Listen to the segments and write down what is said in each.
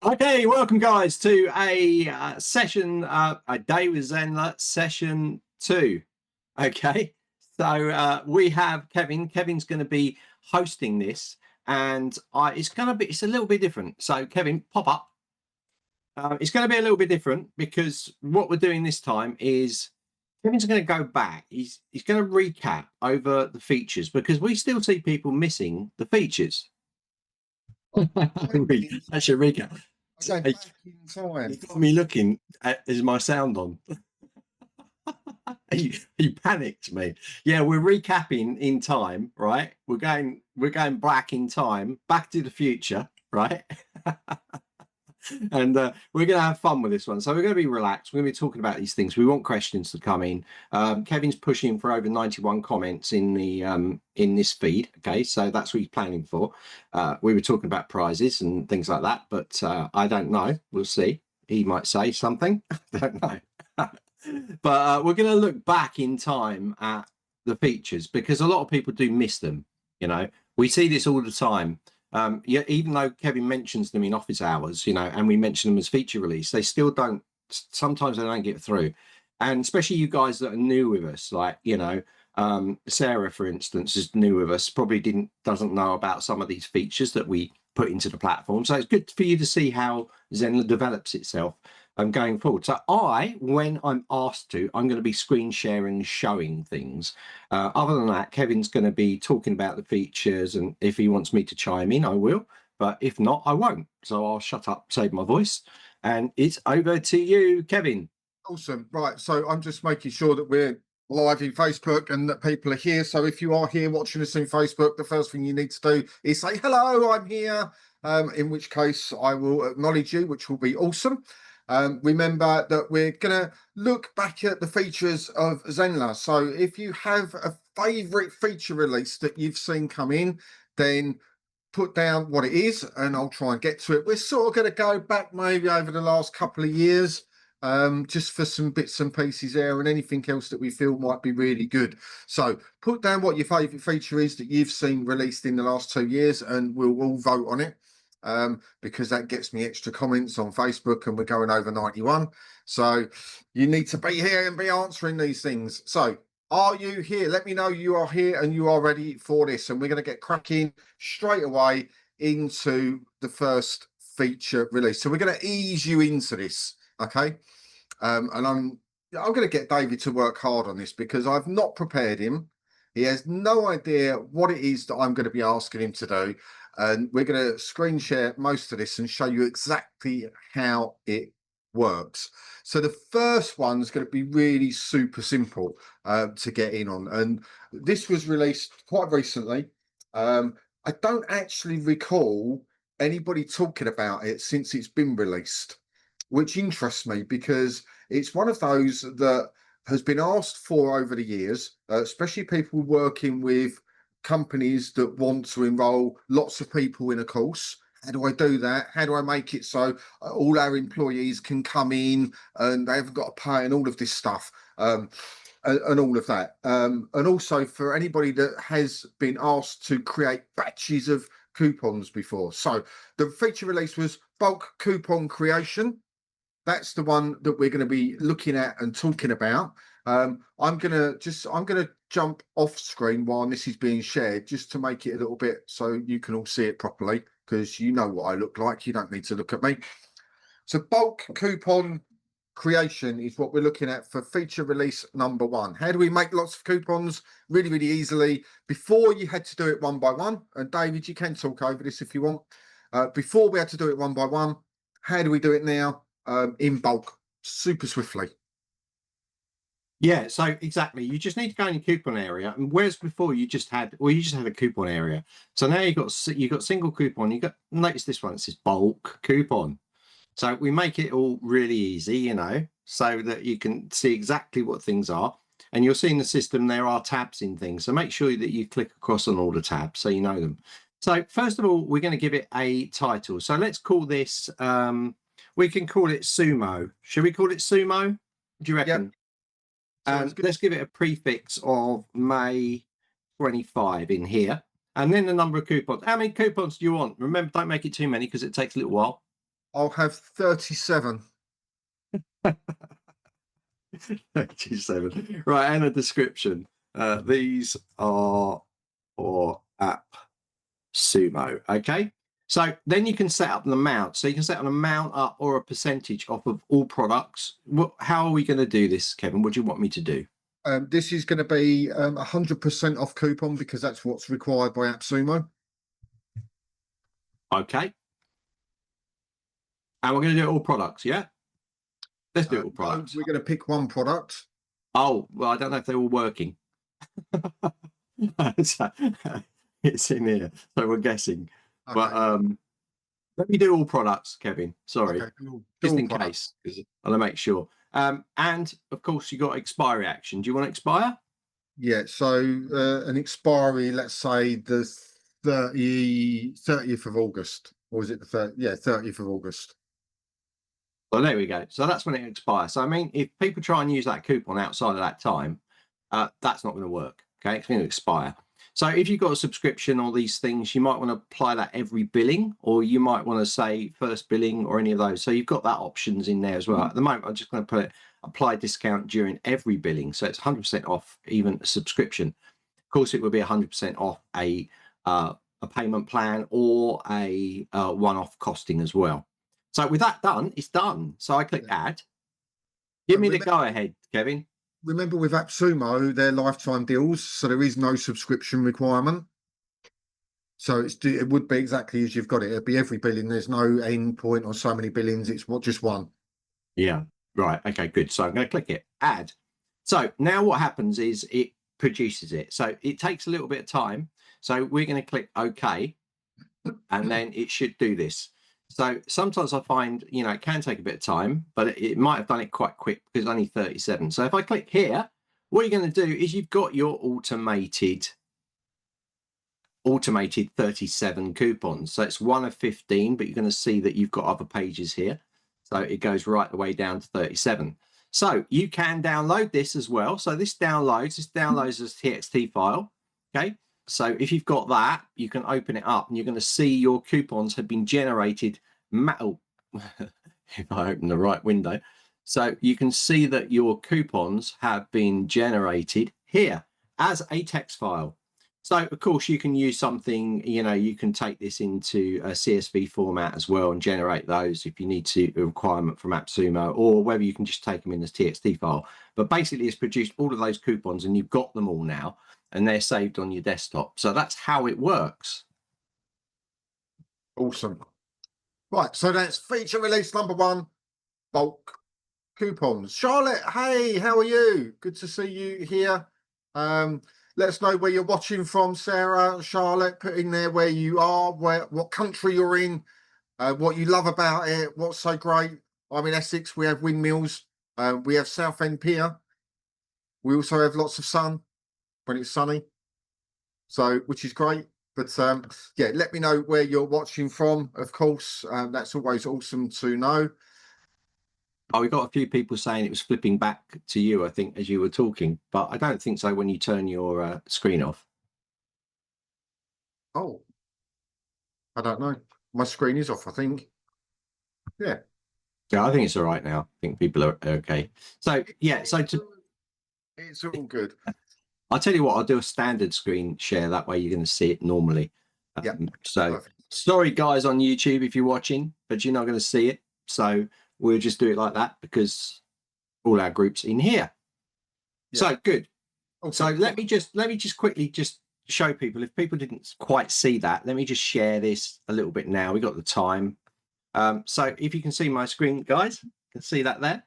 Okay, welcome guys to a session, a day with Zenler, session 2. Okay, so we have Kevin. Kevin's going to be hosting this, and it's a little bit different. So Kevin, pop up. It's going to be a little bit different because what we're doing this time is Kevin's going to go back. He's going to recap over the features because we still see people missing the features. That's your recap. Going back in time. You got me looking at, is my sound on? you panicked me. Yeah, we're recapping in time, right? We're going back in time, back to the future, right? And we're going to have fun with this one. So we're going to be relaxed. We're going to be talking about these things. We want questions to come in. Kevin's pushing for over 91 comments in the in this feed. Okay, so that's what he's planning for. We were talking about prizes and things like that, but I don't know. We'll see. He might say something. I don't know. But we're going to look back in time at the features because a lot of people do miss them. You know, we see this all the time. Yeah, even though Kevin mentions them in office hours, you know, and we mention them as feature release, they still don't, sometimes they don't get through. And especially you guys that are new with us, like, you know, Sarah, for instance, is new with us, probably doesn't know about some of these features that we put into the platform. So it's good for you to see how Zenler develops itself going forward. So when I'm asked to, I'm going to be screen sharing, showing things. Other than that, Kevin's going to be talking about the features, and if he wants me to chime in, I will. But if not, I won't. So I'll shut up, save my voice, and it's over to you, Kevin. Awesome. Right. So I'm just making sure that we're live in Facebook and that people are here. So if you are here watching us in Facebook, the first thing you need to do is say, hello, I'm here. In which case I will acknowledge you, which will be awesome. Remember that we're going to look back at the features of Zenler. So if you have a favorite feature release that you've seen come in, then put down what it is and I'll try and get to it. We're sort of going to go back maybe over the last couple of years, just for some bits and pieces there and anything else that we feel might be really good. So put down what your favorite feature is that you've seen released in the last 2 years and we'll all vote on it. Because that gets me extra comments on Facebook and we're going over 91. So you need to be here and be answering these things. So are you here? Let me know you are here and you are ready for this. And we're going to get cracking straight away into the first feature release. So we're going to ease you into this. Okay. And I'm going to get David to work hard on this because I've not prepared him. He has no idea what it is that I'm going to be asking him to do. And we're going to screen share most of this and show you exactly how it works. So the first one is going to be really super simple to get in on. And this was released quite recently. I don't actually recall anybody talking about it since it's been released, which interests me because it's one of those that has been asked for over the years, especially people working with companies that want to enroll lots of people in a course. How do I do that? How do I make it so all our employees can come in and they haven't got to pay and all of this stuff and all of that. And also for anybody that has been asked to create batches of coupons before. So the feature release was bulk coupon creation. That's the one that we're going to be looking at and talking about. I'm going to jump off screen while this is being shared just to make it a little bit so you can all see it properly because you know what I look like. You don't need to look at me. So bulk coupon creation is what we're looking at for feature release number 1. How do we make lots of coupons really, really easily? Before you had to do it one by one. And David, you can talk over this if you want. Before we had to do it one by one. How do we do it now? In bulk, super swiftly. Yeah, so exactly. You just need to go in your coupon area, and whereas before you just had a coupon area. So now you've got single coupon. Notice this one. It says bulk coupon. So we make it all really easy, you know, so that you can see exactly what things are. And you'll see in the system there are tabs in things. So make sure that you click across on all the tabs so you know them. So first of all, we're going to give it a title. So let's call this. We can call it Sumo. Should we call it Sumo? Do you reckon? Yep. Let's give it a prefix of May 25 in here. And then the number of coupons. How many coupons do you want? Remember, don't make it too many because it takes a little while. I'll have 37. 37. Right, and a description. These are for AppSumo. Okay. So then you can set up an amount. So you can set an amount up or a percentage off of all products. How are we going to do this, Kevin? What do you want me to do? This is going to be 100% off coupon because that's what's required by AppSumo. Okay. And we're going to do it all products, yeah? Let's do it all No, products. we're going to pick one product. Oh, well, I don't know if they're all working. So, it's in here, so we're guessing. Okay. But let me do all products, Kevin. Sorry, Okay, cool. just All in products. case, because I want to make sure. And of course, you got expiry action. Do you want to expire? Yeah, so an expiry, let's say the 30th of August, or is it the 30th? Yeah, 30th of August. So there we go. So that's when it expires. So I mean, if people try and use that coupon outside of that time, that's not going to work. Okay, it's going to expire. So if you've got a subscription or these things, you might want to apply that every billing, or you might want to say first billing or any of those. So you've got that options in there as well. At the moment, I'm just going to put apply discount during every billing. So it's 100% off even a subscription. Of course, it would be 100% off a payment plan or a one-off costing as well. So with that done, it's done. So I click add. Give me the go ahead, Kevin. Remember with AppSumo, they're lifetime deals, so there is no subscription requirement. So it would be exactly as you've got it. It'd be every billing. There's no end point or so many billings. It's just one. Yeah, right. Okay, good. So I'm going to click it, add. So now what happens is it produces it. So it takes a little bit of time. So we're going to click OK, and then it should do this. So sometimes I find, it can take a bit of time, but it might have done it quite quick because it's only 37. So if I click here, what you're going to do is you've got your automated 37 coupons. So it's 1 of 15, but you're going to see that you've got other pages here. So it goes right the way down to 37. So you can download this as well. So this downloads as TXT file. Okay. So if you've got that, you can open it up and you're going to see your coupons have been generated. If I open the right window. So you can see that your coupons have been generated here as a text file. So of course you can use something, you can take this into a CSV format as well and generate those if you need to, a requirement from AppSumo, or whether you can just take them in as TXT file. But basically it's produced all of those coupons and you've got them all now and they're saved on your desktop. So that's how it works. Awesome. Right, so that's feature release number 1, bulk coupons. Charlotte, hey, how are you? Good to see you here. Let us know where you're watching from, Sarah, Charlotte, put in there where you are, what country you're in, what you love about it, what's so great. I'm in Essex, we have windmills, we have Southend Pier. We also have lots of sun when it's sunny, so which is great. But yeah, let me know where you're watching from, of course. That's always awesome to know. Oh, we got a few people saying it was flipping back to you, I think, as you were talking, but I don't think so when you turn your screen off. Oh, I don't know. My screen is off, I think. Yeah. Yeah, I think it's all right now. I think people are okay. So yeah, It's all good. I'll tell you what, I'll do a standard screen share. That way you're going to see it normally. Yeah. So Perfect. sorry guys on YouTube if you're watching, but you're not going to see it. So we'll just do it like that because all our groups in here. Yeah. So good. Okay. So let me just quickly just show people, if people didn't quite see that, let me just share this a little bit now. We got the time. So if you can see my screen, guys, you can see that there.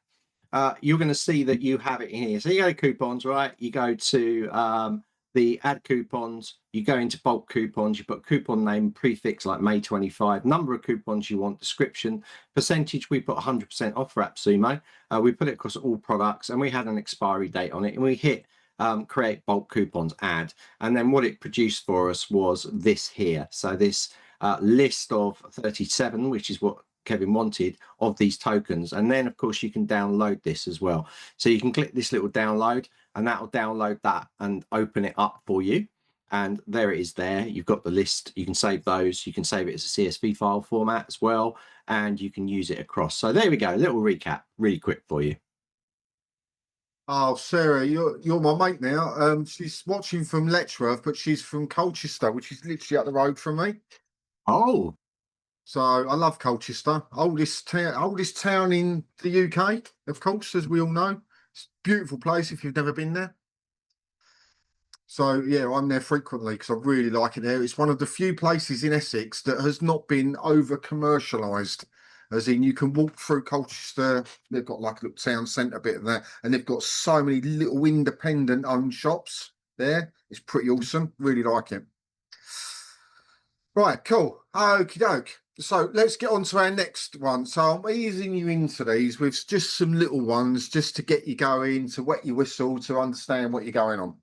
You're going to see that you have it in here. So you go to coupons, right? You go to the add coupons, you go into bulk coupons, you put coupon name, prefix like May 25, number of coupons you want, description, percentage, we put 100% off for AppSumo. We put it across all products and we had an expiry date on it and we hit create bulk coupons, add. And then what it produced for us was this here. So this list of 37, which is what Kevin wanted, of these tokens. And then of course you can download this as well. So you can click this little download and that will download that and open it up for you. and there it is there. You've got the list. You can save those. You can save it as a CSV file format as well, and you can use it across. So there we go. A little recap, really quick for you. Oh, Sarah, you're my mate now. She's watching from Letchworth, but she's from Colchester, which is literally up the road from me. Oh, So I love Colchester, oldest town in the UK, of course, as we all know. It's a beautiful place if you've never been there. So yeah, I'm there frequently because I really like it there. It's one of the few places in Essex that has not been over commercialised. As in, you can walk through Colchester. They've got like a little town centre bit of that, and they've got so many little independent owned shops there. It's pretty awesome. Really like it. Right, cool. Okie doke. So let's get on to our next one. So I'm easing you into these with just some little ones just to get you going, to wet your whistle, to understand what you're going on.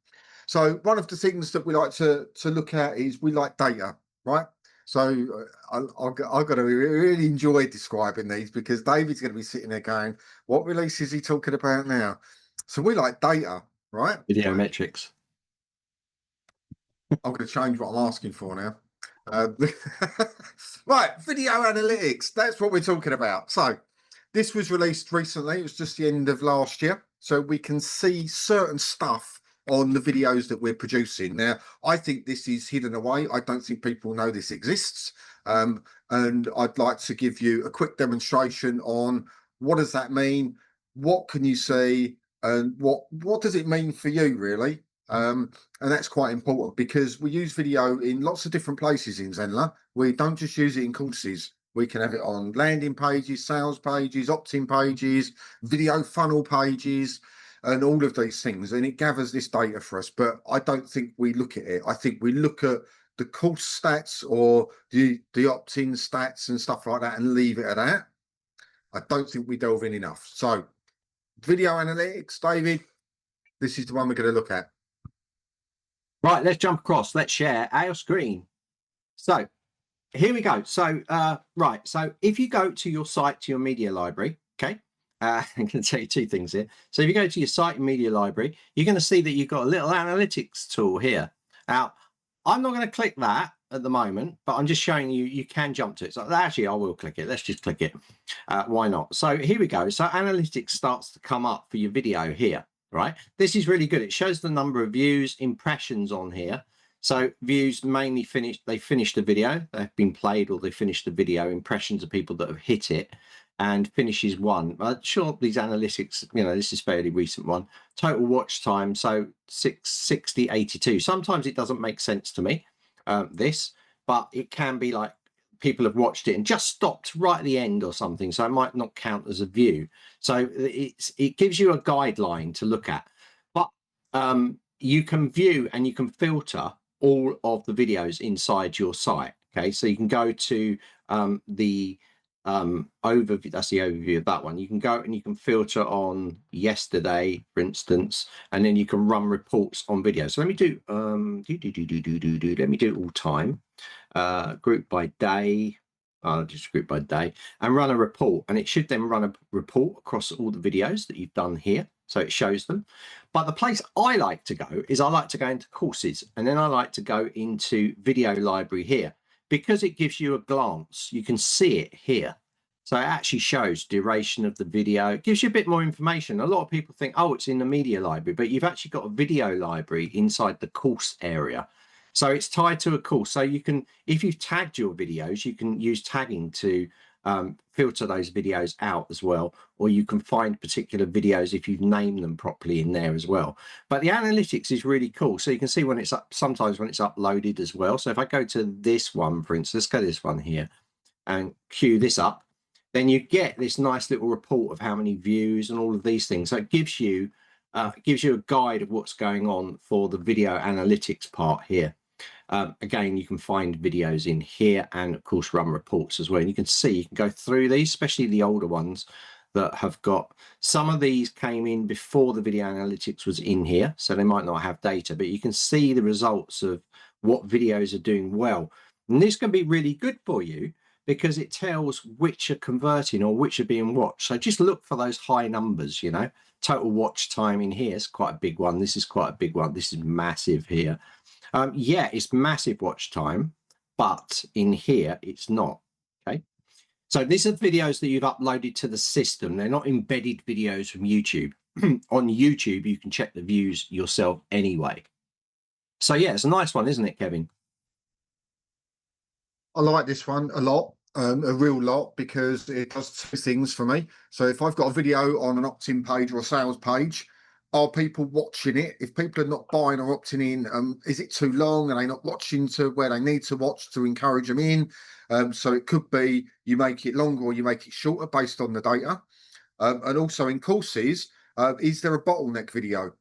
So one of the things that we like to look at is we like data, right? So I've got to really enjoy describing these because David's going to be sitting there going, what release is he talking about now? So we like data, right? video metrics. I'm going to change what I'm asking for now. Right, video analytics. That's what we're talking about. So this was released recently. It was just the end of last year. So we can see certain stuff on the videos that we're producing. Now, I think this is hidden away. I don't think people know this exists. And I'd like to give you a quick demonstration on what does that mean? What can you see? And what does it mean for you, really? And that's quite important because we use video in lots of different places in Zenler. We don't just use it in courses. We can have it on landing pages, sales pages, opt-in pages, video funnel pages, and all of these things. And it gathers this data for us. But I don't think we look at it. I think we look at the course stats or the opt-in stats and stuff like that and leave it at that. I don't think we delve in enough. So video analytics, David, this is the one we're going to look at. Right, let's jump across. Let's share our screen. So here we go. So, right. So if you go to your site, to your media library, okay, I'm going to tell you two things here. So if you go to your site and media library, you're going to see that you've got a little analytics tool here. Now, I'm not going to click that at the moment, but I'm just showing you, you can jump to it. So actually, I will click it. Let's just click it. Why not? So here we go. So analytics starts to come up for your video here. Right, this is really good. It shows the number of views, impressions on here. So views mainly finished, they finished the video, they've been played or they finished the video. Impressions of people that have hit it, and finishes one. I'm sure these analytics, you know, this is a fairly recent one. Total watch time, so 660, 82. Sometimes it doesn't make sense to me, this, but it can be like people have watched it and just stopped right at the end or something, so it might not count as a view. So it gives you a guideline to look at, but you can view and you can filter all of the videos inside your site. Okay, so you can go to the overview. That's the overview of that one. You can go and you can filter on yesterday, for instance, and then you can run reports on video. So let me do let me do all time, group by day. I'll just group by day and run a report, and it should then run a report across all the videos that you've done here, so it shows them. But the place I like to go is I like to go into courses, and then I like to go into video library here, because it gives you a glance. You can see it here, so it actually shows duration of the video. It gives you a bit more information. A lot of people think, oh, it's in the media library, but you've actually got a video library inside the course area. So it's tied to a course. So you can, if you've tagged your videos, you can use tagging to filter those videos out as well, or you can find particular videos if you've named them properly in there as well. But the analytics is really cool. So you can see when it's up, sometimes when it's uploaded as well. So if I go to this one, for instance, let's go to this one here and queue this up, then you get this nice little report of how many views and all of these things. So it gives you a guide of what's going on for the video analytics part here. Again, you can find videos in here and of course run reports as well. And you can see, you can go through these, especially the older ones that have got, some of these came in before the video analytics was in here, so they might not have data, but you can see the results of what videos are doing well. And this can be really good for you because it tells which are converting or which are being watched. So just look for those high numbers, you know. Total watch time in here is quite a big one. This is quite a big one. This is massive here. Yeah, it's massive watch time, but in here it's not. Okay. So these are videos that you've uploaded to the system. They're not embedded videos from YouTube. On YouTube, you can check the views yourself anyway. So yeah, it's a nice one, isn't it, Kevin? I like this one a lot, a real lot, because it does two things for me. So if I've got a video on an opt-in page or a sales page, are people watching it? If people are not buying or opting in, is it too long? Are they not watching to where they need to watch to encourage them in? So it could be you make it longer or you make it shorter based on the data. And also in courses, is there a bottleneck video?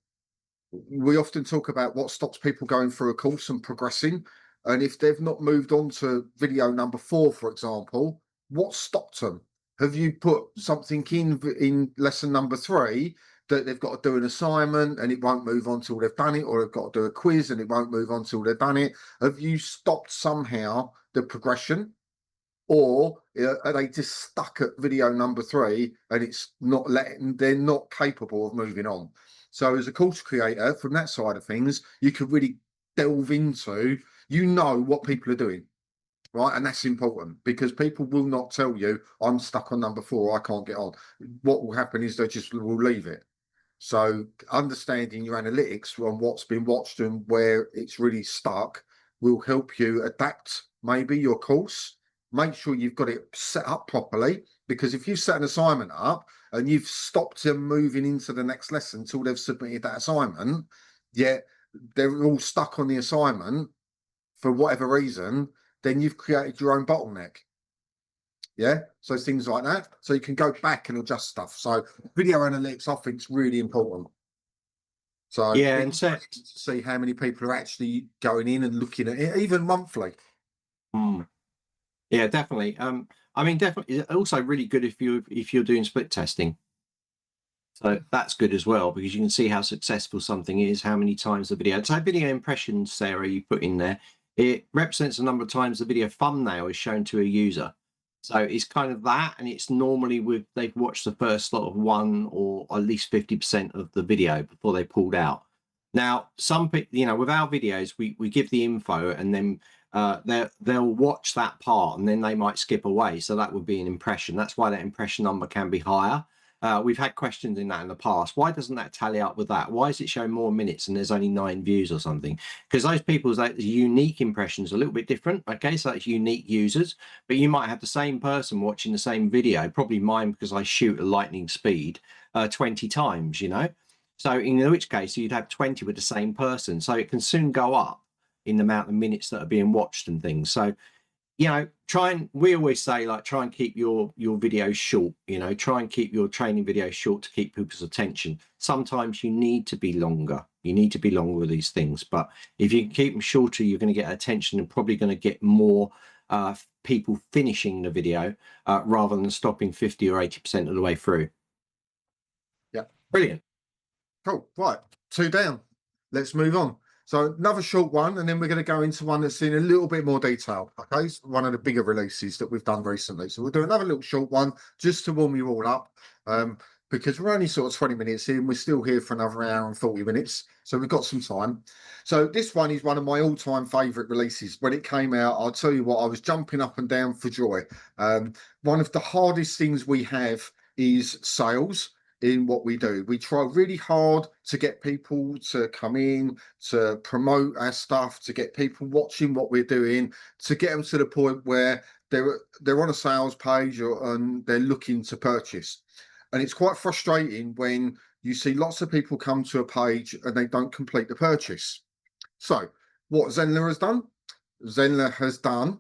We often talk about what stops people going through a course and progressing. And if they've not moved on to video number 4, for example, what stopped them? Have you put something in lesson number 3 that they've got to do an assignment and it won't move on till they've done it, or they've got to do a quiz and it won't move on till they've done it? Have you stopped somehow the progression? Or are they just stuck at video number 3 and it's not letting, they're not capable of moving on? So as a course creator, from that side of things, you could really delve into, you know, what people are doing, right? And that's important, because people will not tell you, I'm stuck on number 4, I can't get on. What will happen is they just will leave it. So understanding your analytics on what's been watched and where it's really stuck will help you adapt maybe your course. Make sure you've got it set up properly, because if you set an assignment up and you've stopped them moving into the next lesson until they've submitted that assignment, yet they're all stuck on the assignment for whatever reason, then you've created your own bottleneck. Yeah, so things like that. So you can go back and adjust stuff. So video analytics, I think, is really important. So Yeah, and so to see how many people are actually going in and looking at it, even monthly. Yeah, definitely. I mean, definitely. It's also really good if you're doing split testing. So that's good as well, because you can see how successful something is, how many times the video. So video impressions, Sarah, you put in there, it represents the number of times the video thumbnail is shown to a user. So it's kind of that, and it's normally they've watched the first lot of 1 or at least 50% of the video before they pulled out. Now, some people, you know, with our videos, we give the info, and then they'll watch that part, and then they might skip away. So that would be an impression. That's why that impression number can be higher. We've had questions in that in the past. Why doesn't that tally up with that? Why is it showing more minutes and there's only 9 views or something? Because those people's unique impressions are a little bit different. Okay, so that's unique users, but you might have the same person watching the same video, probably mine because I shoot at lightning speed 20 times, you know. So in which case you'd have 20 with the same person. So it can soon go up in the amount of minutes that are being watched and things. So, you know, we always say, like, try and keep your videos short, you know, try and keep your training videos short to keep people's attention. Sometimes you need to be longer. You need to be longer with these things. But if you can keep them shorter, you're going to get attention and probably going to get more people finishing the video rather than stopping 50 or 80% of the way through. Yeah. Brilliant. Cool. Right. 2 down. Let's move on. So another short one, and then we're going to go into one that's in a little bit more detail. Okay, it's one of the bigger releases that we've done recently. So we'll do another little short one just to warm you all up, because we're only sort of 20 minutes in. We're still here for another hour and 40 minutes, so we've got some time. So this one is one of my all-time favourite releases. When it came out, I'll tell you what, I was jumping up and down for joy. One of the hardest things we have is sales. In what we do, we try really hard to get people to come in, to promote our stuff, to get people watching what we're doing, to get them to the point where they're on a sales page and they're looking to purchase. And it's quite frustrating when you see lots of people come to a page and they don't complete the purchase. So what Zenler has done,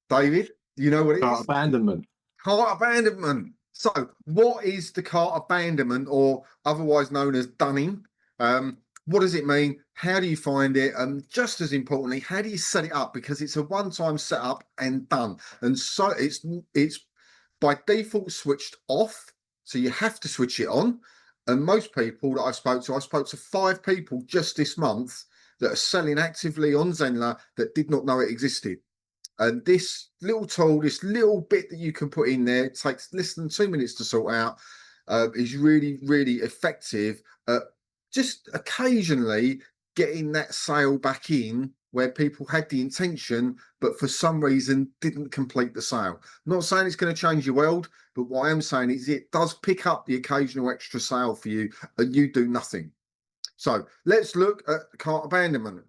David, you know what it is? Abandonment. Cart abandonment. So what is the cart abandonment, or otherwise known as dunning? What does it mean? How do you find it? And just as importantly, how do you set it up? Because it's a one-time setup and done. And so it's by default switched off. So you have to switch it on. And most people that I spoke to 5 people just this month that are selling actively on Zenler that did not know it existed. And this little tool, this little bit that you can put in there, takes less than 2 minutes to sort out, is really, really effective at just occasionally getting that sale back in where people had the intention, but for some reason didn't complete the sale. I'm not saying it's going to change your world, but what I am saying is it does pick up the occasional extra sale for you and you do nothing. So let's look at cart abandonment.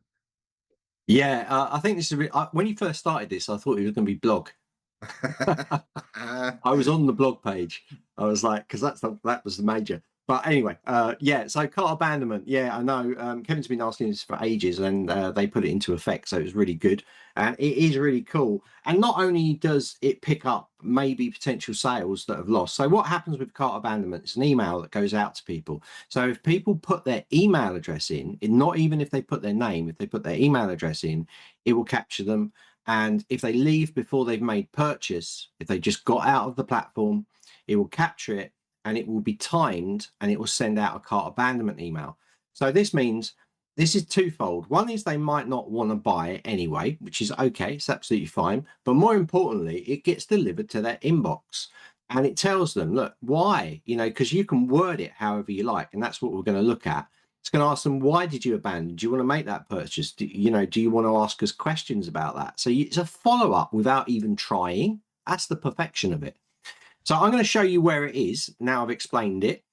Yeah, I think this is when you first started this, I thought it was going to be blog. I was on the blog page. I was like, because that was the major. But anyway, yeah. So cart abandonment. Yeah, I know. Kevin's been asking this for ages, and they put it into effect, so it was really good, and it is really cool. And not only does it pick up maybe potential sales that have lost. So what happens with cart abandonment? It's an email that goes out to people. So if people put their email address in, not even if they put their name, if they put their email address in, it will capture them. And if they leave before they've made purchase, if they just got out of the platform, it will capture it and it will be timed and it will send out a cart abandonment email. So this means this is twofold. One is they might not want to buy it anyway, which is okay. It's absolutely fine. But more importantly, it gets delivered to their inbox and it tells them, look, why? You know, because you can word it however you like. And that's what we're going to look at. It's going to ask them, why did you abandon? Do you want to make that purchase? Do you want to ask us questions about that? So it's a follow-up without even trying. That's the perfection of it. So I'm going to show you where it is. Now I've explained it.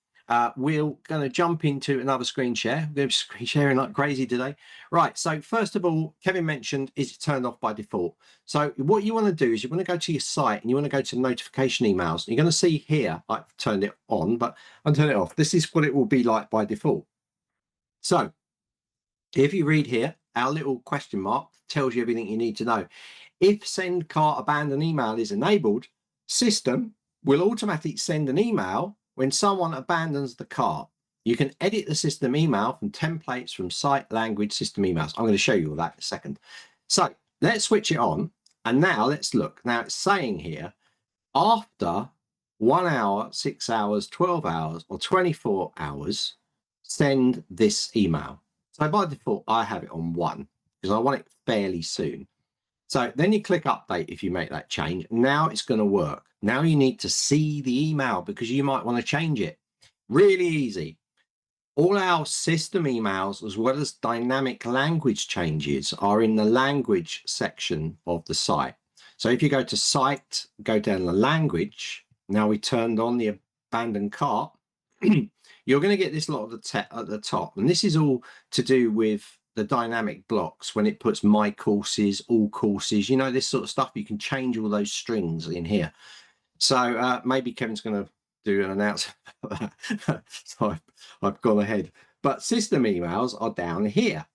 We're going to jump into another screen share. We're going to be screen sharing like crazy today. Right. So first of all, Kevin mentioned, is it turned off by default? So what you want to do is you want to go to your site and you want to go to notification emails. You're going to see here, I've turned it on, but I'll turn it off. This is what it will be like by default. So if you read here, our little question mark tells you everything you need to know. If send cart abandon email is enabled, system will automatically send an email when someone abandons the cart. You can edit the system email from templates from site language system emails. I'm going to show you all that in a second. So let's switch it on. And now let's look. Now it's saying here, after 1 hour, 6 hours, 12 hours, or 24 hours, send this email. So by default, I have it on 1 because I want it fairly soon. So then you click update if you make that change. Now it's going to work. Now you need to see the email because you might want to change it. Really easy. All our system emails as well as dynamic language changes are in the language section of the site. So if you go to site, go down the language. Now we turned on the abandoned cart. You're going to get this lot at the top. And this is all to do with the dynamic blocks when it puts my courses, all courses, you know, this sort of stuff. You can change all those strings in here. So maybe Kevin's going to do an announcement about that. So I've gone ahead. But system emails are down here.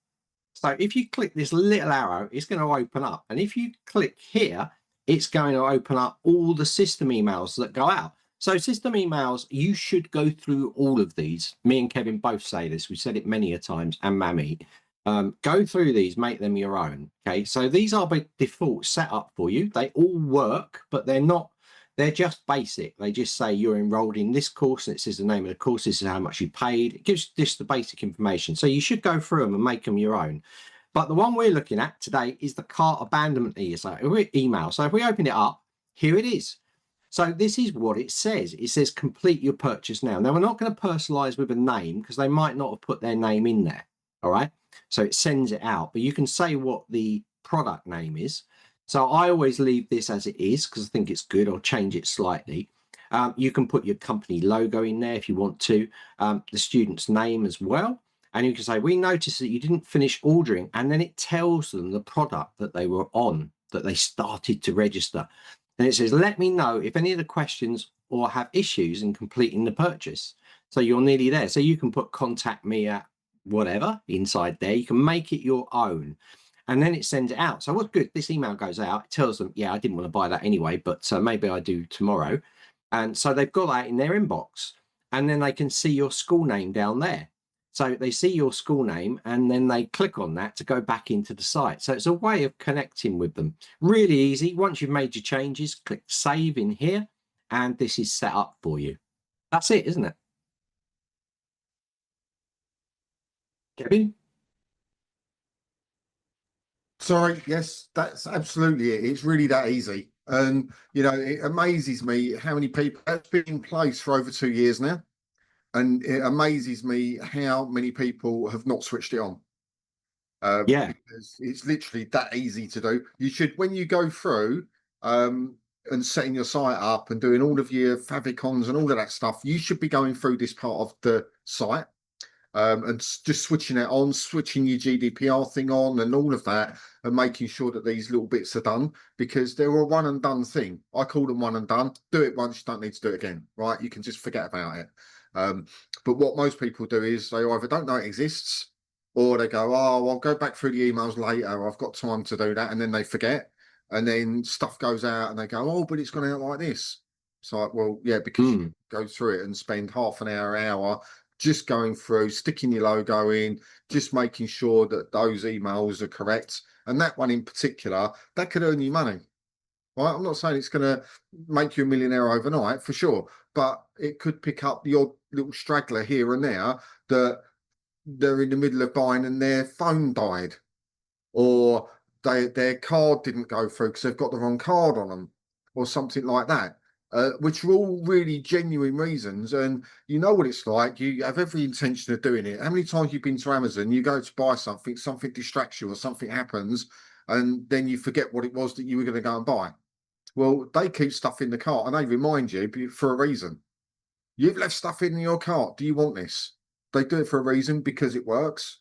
So if you click this little arrow, it's going to open up. And if you click here, it's going to open up all the system emails that go out. So system emails, you should go through all of these. Me and Kevin both say this. We said it many a times, and Mammy. Go through these, make them your own. Okay, so these are by default set up for you. They all work, but they're not. They're just basic. They just say you're enrolled in this course, and it says the name of the course, this is how much you paid. It gives just the basic information. So you should go through them and make them your own. But the one we're looking at today is the cart abandonment email. So if we open it up, here it is. So this is what it says. It says complete your purchase now. Now we're not going to personalize with a name because they might not have put their name in there. All right. So it sends it out, but you can say what the product name is. So I always leave this as it is because I think it's good. I'll change it slightly. You can put your company logo in there if you want to, the student's name as well. And you can say, we noticed that you didn't finish ordering. And then it tells them the product that they were on, that they started to register. And it says, let me know if any of the questions or have issues in completing the purchase. So you're nearly there. So you can put contact me at whatever inside there. You can make it your own. And then it sends it out. So what's good, this email goes out, it tells them, yeah, I didn't want to buy that anyway, but maybe I do tomorrow. And so they've got that in their inbox. And then they can see your school name down there. So they see your school name and then they click on that to go back into the site. So it's a way of connecting with them. Really easy. Once you've made your changes, click save in here and this is set up for you. That's it, isn't it? Kevin? Sorry, yes, that's absolutely it. It's really that easy. And, you know, it amazes me how many people that's been in place for over 2 years now. And it amazes me how many people have not switched it on. Yeah, Because it's literally that easy to do. You should, when you go through and setting your site up and doing all of your favicons and all of that stuff, you should be going through this part of the site and just switching it on, switching your GDPR thing on and all of that, and making sure that these little bits are done, because they're a one and done thing. I call them one and done. Do it once, you don't need to do it again, right? You can just forget about it. But what most people do is they either don't know it exists, or they go, oh, I'll go back through the emails later. I've got time to do that. And then they forget. And then stuff goes out and they go, oh, but it's gone out like this. It's like, well, yeah, because you go through it and spend half an hour just going through, sticking your logo in, just making sure that those emails are correct. And that one in particular, that could earn you money. Right? I'm not saying it's going to make you a millionaire overnight for sure, but it could pick up your little straggler here and there that they're in the middle of buying and their phone died, or their card didn't go through because they've got the wrong card on them, or something like that. Which are all really genuine reasons. And you know what it's like. You have every intention of doing it. How many times you've been to Amazon, you go to buy something, something distracts you or something happens, and then you forget what it was that you were going to go and buy. Well, they keep stuff in the cart and they remind you for a reason. You've left stuff in your cart. Do you want this? They do it for a reason, because it works.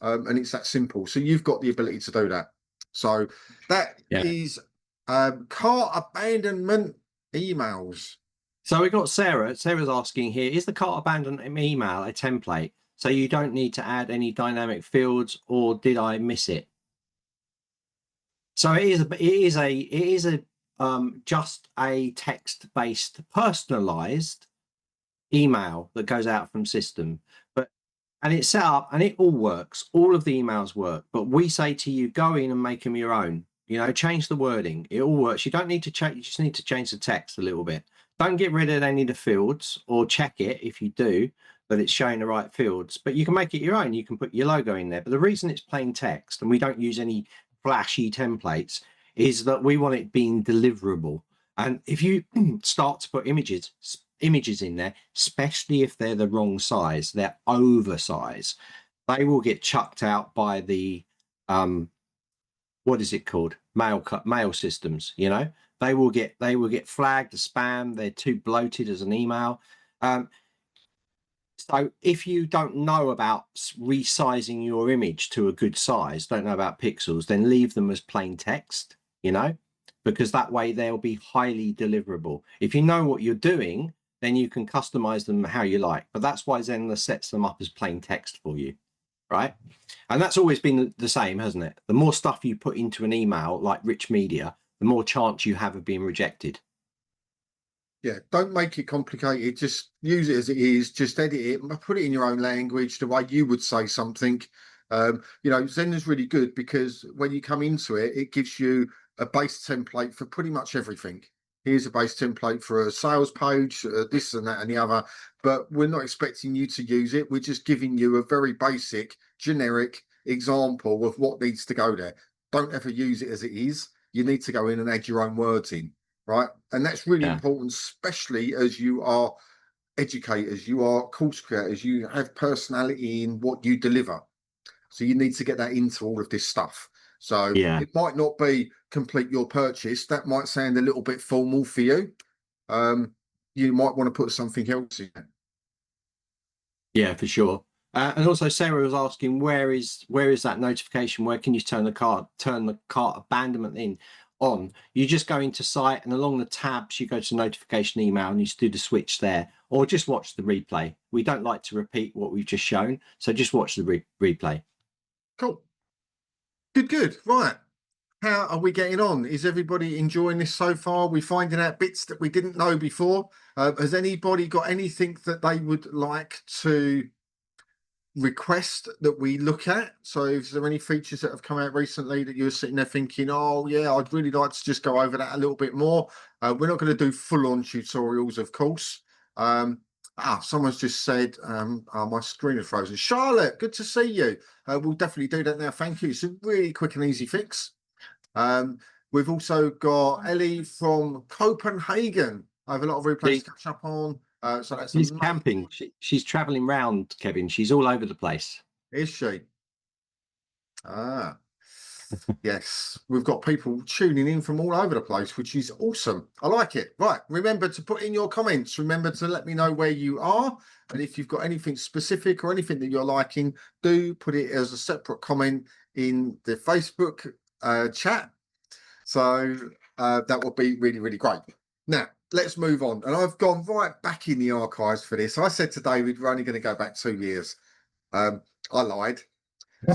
And it's that simple. So you've got the ability to do that. So that yeah. is cart abandonment emails. So we got Sarah. Sarah's asking here, is the cart abandonment email a template? So you don't need to add any dynamic fields, or did I miss it? So it is a just a text-based personalized email that goes out from system, and it's set up and it all works. All of the emails work, but we say to you, go in and make them your own. You know, change the wording. It all works. You don't need to change. You just need to change the text a little bit. Don't get rid of any of the fields, or check it if you do that it's showing the right fields. But you can make it your own. You can put your logo in there. But the reason it's plain text and we don't use any flashy templates is that we want it being deliverable. And if you start to put images in there, especially if they're the wrong size, they're oversized, they will get chucked out by the what is it called, mail systems. You know, they will get flagged as spam. They're too bloated as an email. So if you don't know about resizing your image to a good size, don't know about pixels, then leave them as plain text, you know, because that way they'll be highly deliverable. If you know what you're doing, then you can customize them how you like. But that's why Zenler sets them up as plain text for you, right? And that's always been the same, hasn't it? The more stuff you put into an email, like rich media, the more chance you have of being rejected. Yeah, don't make it complicated. Just use it as it is. Just edit it, put it in your own language, the way you would say something. You know, Zenler's really good because when you come into it, it gives you a base template for pretty much everything. Here's a base template for a sales page, this and that and the other. But we're not expecting you to use it. We're just giving you a very basic, generic example of what needs to go there. Don't ever use it as it is. You need to go in and add your own words in. Right. And that's really important, especially as you are educators, you are course creators, you have personality in what you deliver. So you need to get that into all of this stuff. So Yeah. it might not be complete your purchase. That might sound a little bit formal for you. You might want to put something else in. Yeah, for sure. And also Sarah was asking, where is that notification? Where can you turn the cart abandonment in on? You just go into site and along the tabs, you go to notification email and you just do the switch there, or just watch the replay. We don't like to repeat what we've just shown. So just watch the replay. Cool. Good. Right. How are we getting on? Is everybody enjoying this so far? We're finding out bits that we didn't know before. Has anybody got anything that they would like to request that we look at? So is there any features that have come out recently that you're sitting there thinking, oh yeah, I'd really like to just go over that a little bit more? We're not going to do full-on tutorials, of course. Someone's just said, my screen is frozen. Charlotte, good to see you. We'll definitely do that now. Thank you. It's a really quick and easy fix. We've also got Ellie from Copenhagen. I have a lot of replays to catch up on. So that's She's amazing. camping. She's traveling round, Kevin. She's all over the place. Is she? Yes, we've got people tuning in from all over the place, which is awesome. I like it. Right, remember to put in your comments. Remember to let me know where you are, and if you've got anything specific or anything that you're liking, do put it as a separate comment in the Facebook chat. So that would be really, really great. Now, let's move on. And I've gone right back in the archives for this. I said to David, we're only going to go back 2 years. I lied.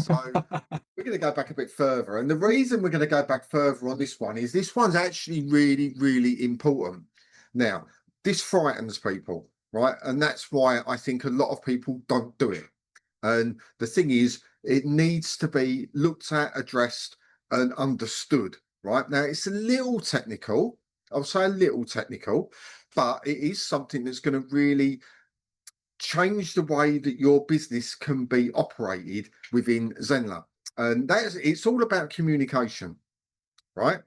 So we're going to go back a bit further. And the reason we're going to go back further on this one is this one's actually really, really important. Now, this frightens people, right? And that's why I think a lot of people don't do it. And the thing is, it needs to be looked at, addressed, and understood, right? Now, it's a little technical. I'll say a little technical, but it is something that's going to really change the way that your business can be operated within Zenler. And it's all about communication, right?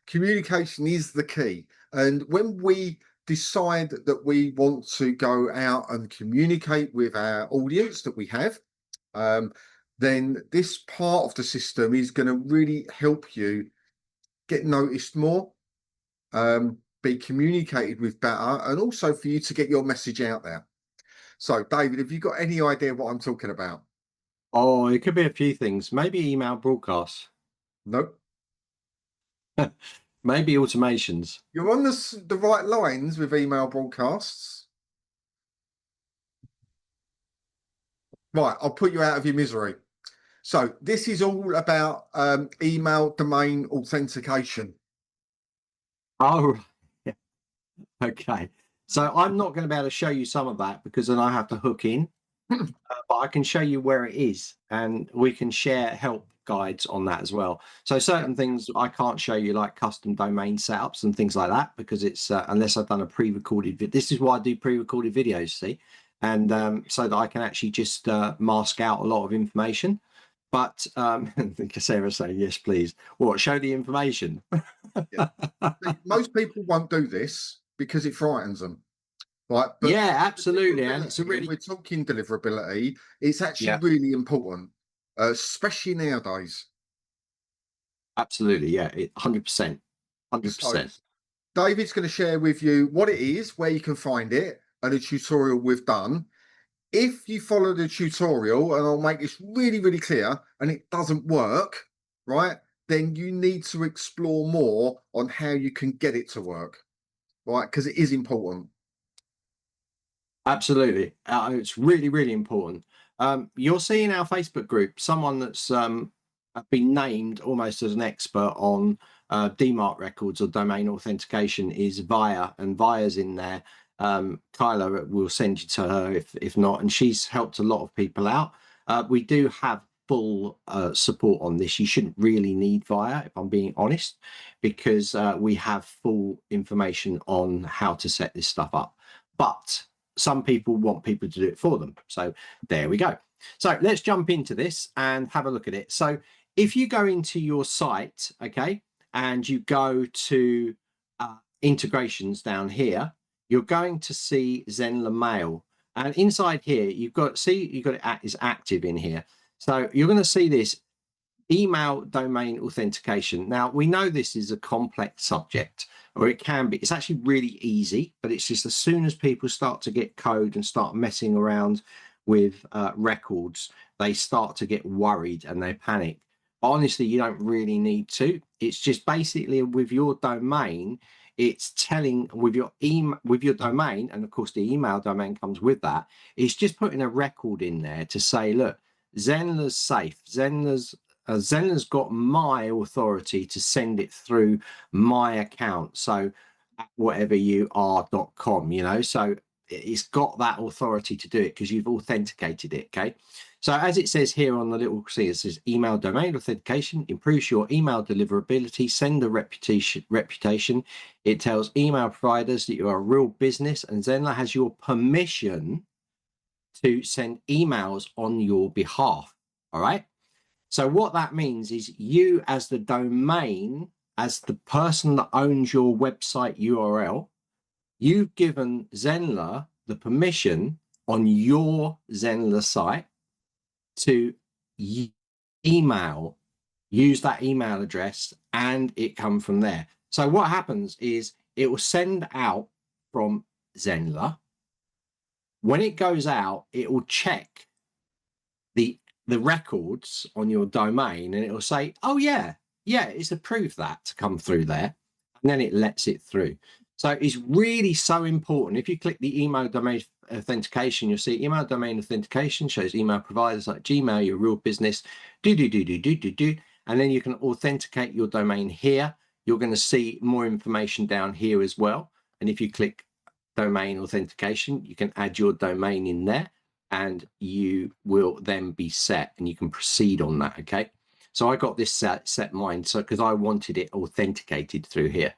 Communication is the key. And when we decide that we want to go out and communicate with our audience that we have, then this part of the system is going to really help you get noticed more, be communicated with better, and also for you to get your message out there. So, David, have you got any idea what I'm talking about? Oh, it could be a few things. Maybe email broadcasts. Nope. Maybe automations. You're on the right lines with email broadcasts. Right, I'll put you out of your misery. So this is all about email domain authentication. Oh, yeah. Okay. So I'm not going to be able to show you some of that because then I have to hook in, but I can show you where it is, and we can share help guides on that as well. So certain things I can't show you, like custom domain setups and things like that, because it's unless I've done a pre-recorded video. This is why I do pre-recorded videos, see, and so that I can actually just mask out a lot of information. But Sarah saying yes, please. What, show the information? Yeah. Most people won't do this because it frightens them. Right. But yeah, absolutely. And it's a really, we're talking deliverability. It's actually really important, especially nowadays. Absolutely. Yeah. 100%. 100%. David's going to share with you what it is, where you can find it, and a tutorial we've done. If you follow the tutorial, and I'll make this really, really clear, and it doesn't work, right, then you need to explore more on how you can get it to work, right? Because it is important. Absolutely. It's really, really important. You'll see in our Facebook group someone that's been named almost as an expert on DMARC records or domain authentication is Via, and Via's in there. Kyla will send you to her if not, and she's helped a lot of people out. We do have full support on this. You shouldn't really need Via, if I'm being honest, because we have full information on how to set this stuff up. But some people want people to do it for them. So there we go. So let's jump into this and have a look at it. So if you go into your site, okay, and you go to integrations down here, you're going to see Zenler Mail. And inside here, you've got it is active in here. So you're going to see this email domain authentication. Now, we know this is a complex subject, or it can be. It's actually really easy, but it's just as soon as people start to get code and start messing around with records, they start to get worried and they panic. Honestly, you don't really need to. It's just basically with your domain, it's telling with your domain, and of course the email domain comes with that. It's just putting a record in there to say, look, Zenler's safe. Zenler's got my authority to send it through my account. So whateveryouare.com, you know, so it's got that authority to do it because you've authenticated it. Okay. So as it says here on the little see, it says email domain authentication improves your email deliverability, sender reputation. It tells email providers that you are a real business, and Zenler has your permission to send emails on your behalf. All right. So what that means is you as the domain, as the person that owns your website URL, you've given Zenler the permission on your Zenler site to email, use that email address, and it come from there. So what happens is it will send out from Zenler. When it goes out, it will check the records on your domain, and it will say, oh yeah, it's approved that to come through there, and then it lets it through. So it's really so important. If you click the email domain authentication, you'll see email domain authentication shows email providers like Gmail, your real business, and then you can authenticate your domain here. You're going to see more information down here as well. And if you click domain authentication, you can add your domain in there, and you will then be set, and you can proceed on that. Okay, so I got this set mine, so because I wanted it authenticated through here.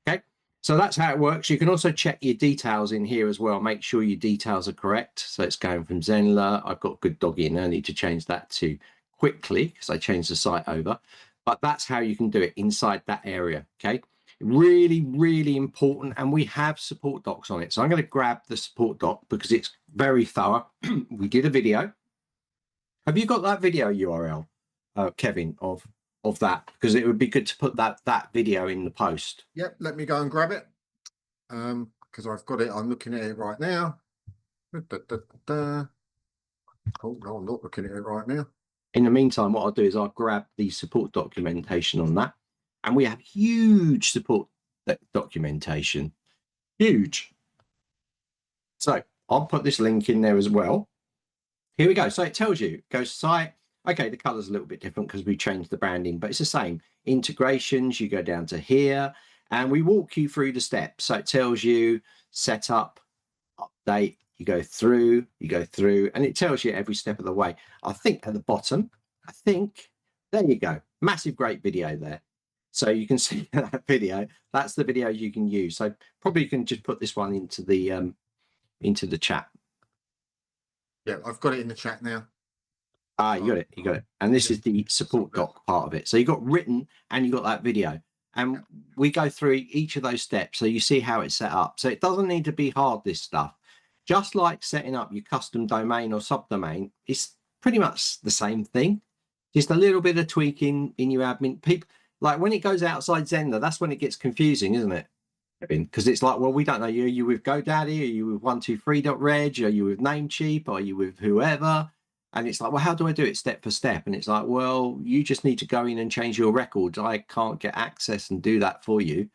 Okay, so that's how it works. You can also check your details in here as well, make sure your details are correct. So it's going from Zenler. I've got good doggy and I need to change that to quickly because I changed the site over, but that's how you can do it inside that area. Okay, really, really important. And we have support docs on it. So I'm going to grab the support doc because it's very thorough. We did a video. Have you got that video URL, Kevin, of that? Because it would be good to put that video in the post. Yep, let me go and grab it. Because I've got it, I'm looking at it right now. Oh no, I'm not looking at it right now. In the meantime, what I'll do is I'll grab the support documentation on that. And we have huge support documentation. Huge. So I'll put this link in there as well. Here we go. So it tells you, go site. Okay, the color's a little bit different because we changed the branding, but it's the same. Integrations, you go down to here and we walk you through the steps. So it tells you set up, update, you go through, and it tells you every step of the way. I think at the bottom, there you go. Massive, great video there. So you can see that video. That's the video you can use. So probably you can just put this one into the chat. Yeah, I've got it in the chat now. Ah, you got it. And this is the support doc part of it. So you got written and you got that video. And we go through each of those steps so you see how it's set up. So it doesn't need to be hard, this stuff. Just like setting up your custom domain or subdomain, it's pretty much the same thing. Just a little bit of tweaking in your admin. People, like when it goes outside Zenler, that's when it gets confusing, isn't it? Because it's like, well, we don't know you. Are you with GoDaddy? Are you with 123.reg? Are you with Namecheap? Are you with whoever? And it's like, well, how do I do it step for step? And it's like, well, you just need to go in and change your records. I can't get access and do that for you.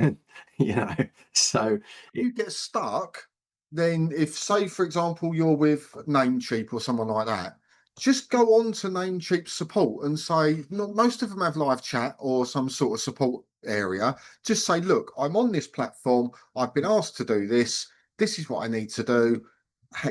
You know, so if you get stuck, then if, say, for example, you're with Namecheap or someone like that, just go on to Namecheap support and say, most of them have live chat or some sort of support area. Just say, look, I'm on this platform. I've been asked to do this. This is what I need to do.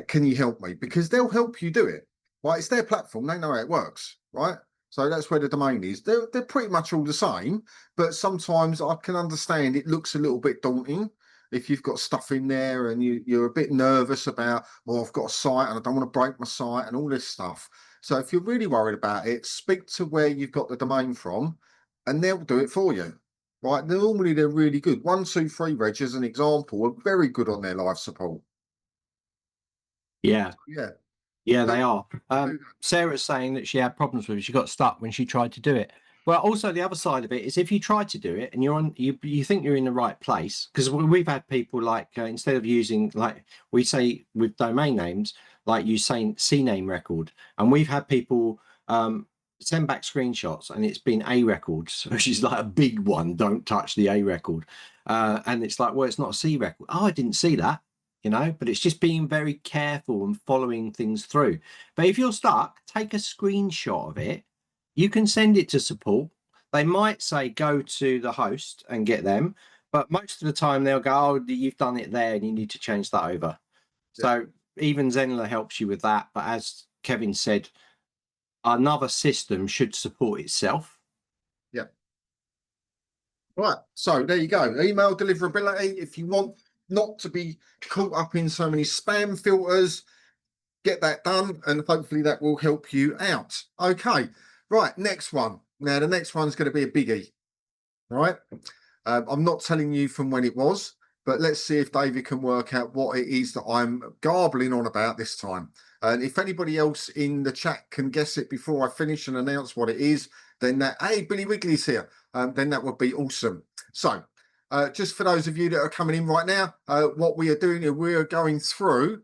Can you help me? Because they'll help you do it. Right? It's their platform. They know how it works. Right? So that's where the domain is. They're pretty much all the same, but sometimes I can understand it looks a little bit daunting if you've got stuff in there and you're a bit nervous about, well, I've got a site and I don't want to break my site and all this stuff. So if you're really worried about it, speak to where you've got the domain from and they'll do it for you. Right? Normally they're really good. 123reg as an example are very good on their live support. Yeah. Yeah, they are. Sarah's saying that she had problems with it. She got stuck when she tried to do it. Well, also the other side of it is if you try to do it and you're on, you think you're in the right place, because we've had people like instead of using, like we say with domain names, like you saying CNAME record, and we've had people send back screenshots and it's been A records, which is like a big one. Don't touch the A record, and it's like, well, it's not a C record. Oh, I didn't see that. You know, but it's just being very careful and following things through. But if you're stuck, take a screenshot of it. You can send it to support. They might say go to the host and get them, but most of the time they'll go, oh, you've done it there and you need to change that over. Yeah. So even Zenler helps you with that. But as Kevin said another system should support itself. Yeah. Right. So there you go. Email deliverability. If you want not to be caught up in so many spam filters, get that done, and hopefully that will help you out. Okay. Right. Next one. Now, the next one's going to be a biggie. Right. I'm not telling you from when it was, but let's see if David can work out what it is that I'm garbling on about this time. And if anybody else in the chat can guess it before I finish and announce what it is, then that, hey, Billy Wiggly's here, then that would be awesome. So just for those of you that are coming in right now, what we are doing is we are going through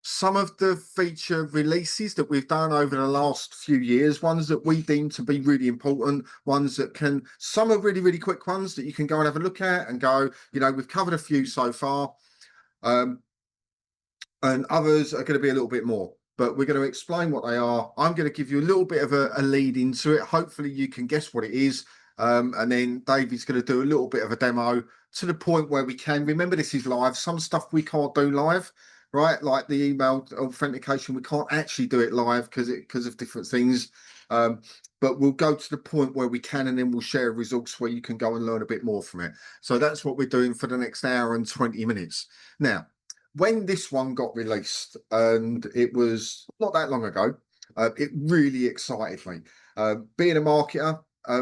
some of the feature releases that we've done over the last few years, ones that we deem to be really important, ones that can, some are really, really quick ones that you can go and have a look at and go, you know, we've covered a few so far. And others are going to be a little bit more, but we're going to explain what they are. I'm going to give you a little bit of a lead into it. Hopefully you can guess what it is. And then David's going to do a little bit of a demo to the point where we can. Remember, this is live. Some stuff we can't do live, right? Like the email authentication, we can't actually do it live because of different things. But we'll go to the point where we can, and then we'll share results where you can go and learn a bit more from it. So that's what we're doing for the next hour and 20 minutes. Now, when this one got released, and it was not that long ago, it really excited me. Being a marketer,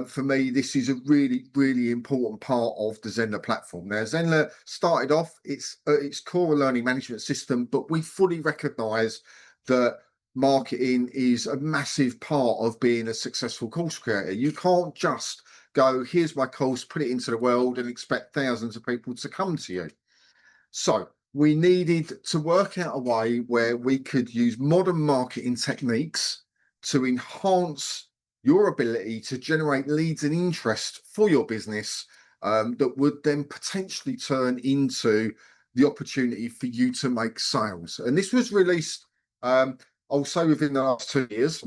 for me, this is a really, really important part of the Zenler platform. Now, Zenler started off its core learning management system, but we fully recognise that marketing is a massive part of being a successful course creator. You can't just go, here's my course, put it into the world and expect thousands of people to come to you. So we needed to work out a way where we could use modern marketing techniques to enhance your ability to generate leads and interest for your business, that would then potentially turn into the opportunity for you to make sales. And this was released, I'll say, within the last 2 years.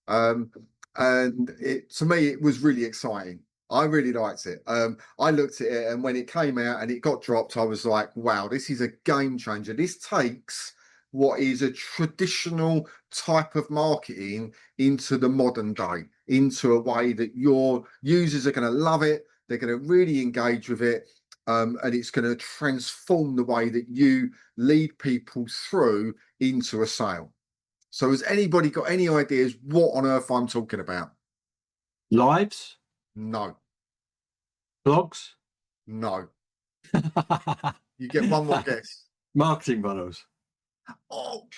And to me, it was really exciting. I really liked it. I looked at it, and when it came out and it got dropped, I was like, wow, this is a game changer. This takes what is a traditional type of marketing into the modern day, into a way that your users are going to love it. They're going to really engage with it. And it's going to transform the way that you lead people through into a sale. So has anybody got any ideas what on earth I'm talking about? Lives? No. Blogs? No. You get one more guess. Marketing funnels. Oh,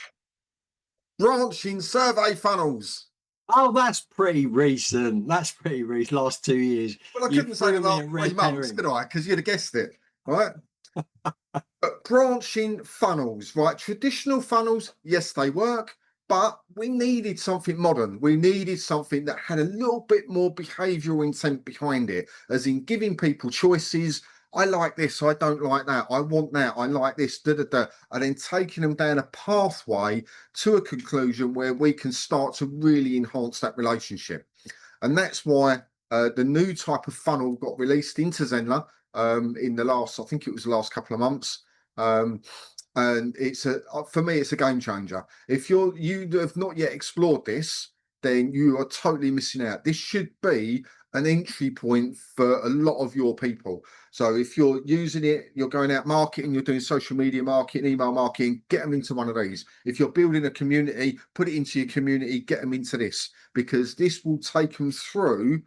branching survey funnels. Oh, that's pretty recent. That's pretty recent. Last 2 years. Well, I couldn't say the last 3 months, could I? Because you'd have guessed it, right? But branching funnels, right? Traditional funnels, yes, they work, but we needed something modern. We needed something that had a little bit more behavioural intent behind it, as in giving people choices. I like this, I don't like that, I want that, I like this, and then taking them down a pathway to a conclusion where we can start to really enhance that relationship. And that's why the new type of funnel got released into Zenler in the last, I think it was the last couple of months. And it's for me, it's a game changer. If you have not yet explored this, then you are totally missing out. This should be an entry point for a lot of your people. So if you're using it, you're going out marketing, you're doing social media marketing, email marketing, get them into one of these. If you're building a community, put it into your community, get them into this, because this will take them through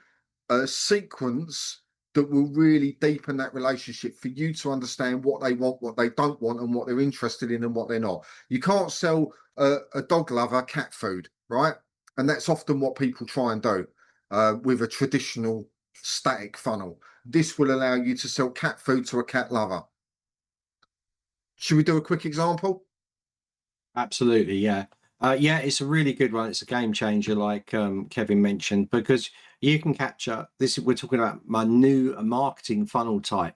a sequence that will really deepen that relationship for you to understand what they want, what they don't want, and what they're interested in and what they're not. You can't sell a dog lover cat food, right? And that's often what people try and do with a traditional static funnel. This will allow you to sell cat food to a cat lover. Should we do a quick example? Absolutely, yeah. Yeah, it's a really good one. It's a game changer, like Kevin mentioned, because you can capture this. We're talking about my new marketing funnel type.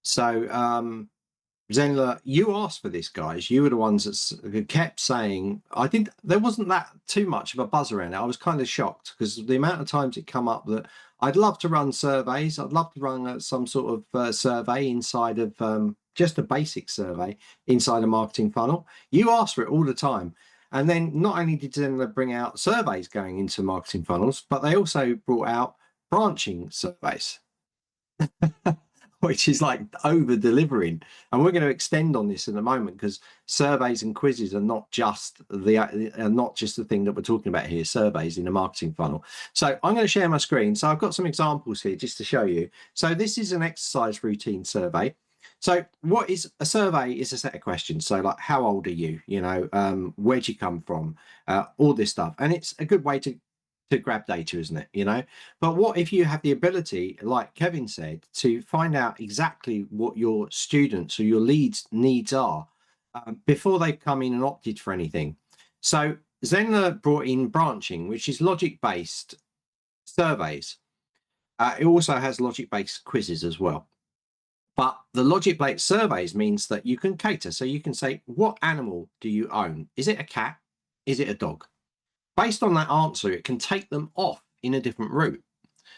So Zenler, you asked for this, guys. You were the ones that kept saying, I think there wasn't that too much of a buzz around it. I was kind of shocked because the amount of times it come up that I'd love to run surveys. I'd love to run some sort of survey inside of just a basic survey inside a marketing funnel. You asked for it all the time. And then not only did Zenler bring out surveys going into marketing funnels, but they also brought out branching surveys, which is like over delivering. And we're going to extend on this in a moment, because surveys and quizzes are not just the thing that we're talking about here, surveys in a marketing funnel. So I'm going to share my screen. So I've got some examples here just to show you. So this is an exercise routine survey. So what is a survey? Is a set of questions. So like, how old are you? You know, where'd you come from? All this stuff. And it's a good way to grab data, isn't it? You know, but what if you have the ability, like Kevin said, to find out exactly what your students or your leads needs are before they've come in and opted for anything? So Zenler brought in branching, which is logic-based surveys. It also has logic-based quizzes as well. But the logic-based surveys means that you can cater. So you can say, what animal do you own? Is it a cat? Is it a dog? Based on that answer, it can take them off in a different route.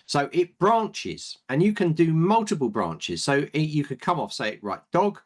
So it branches, and you can do multiple branches. So you could come off, say, right, dog,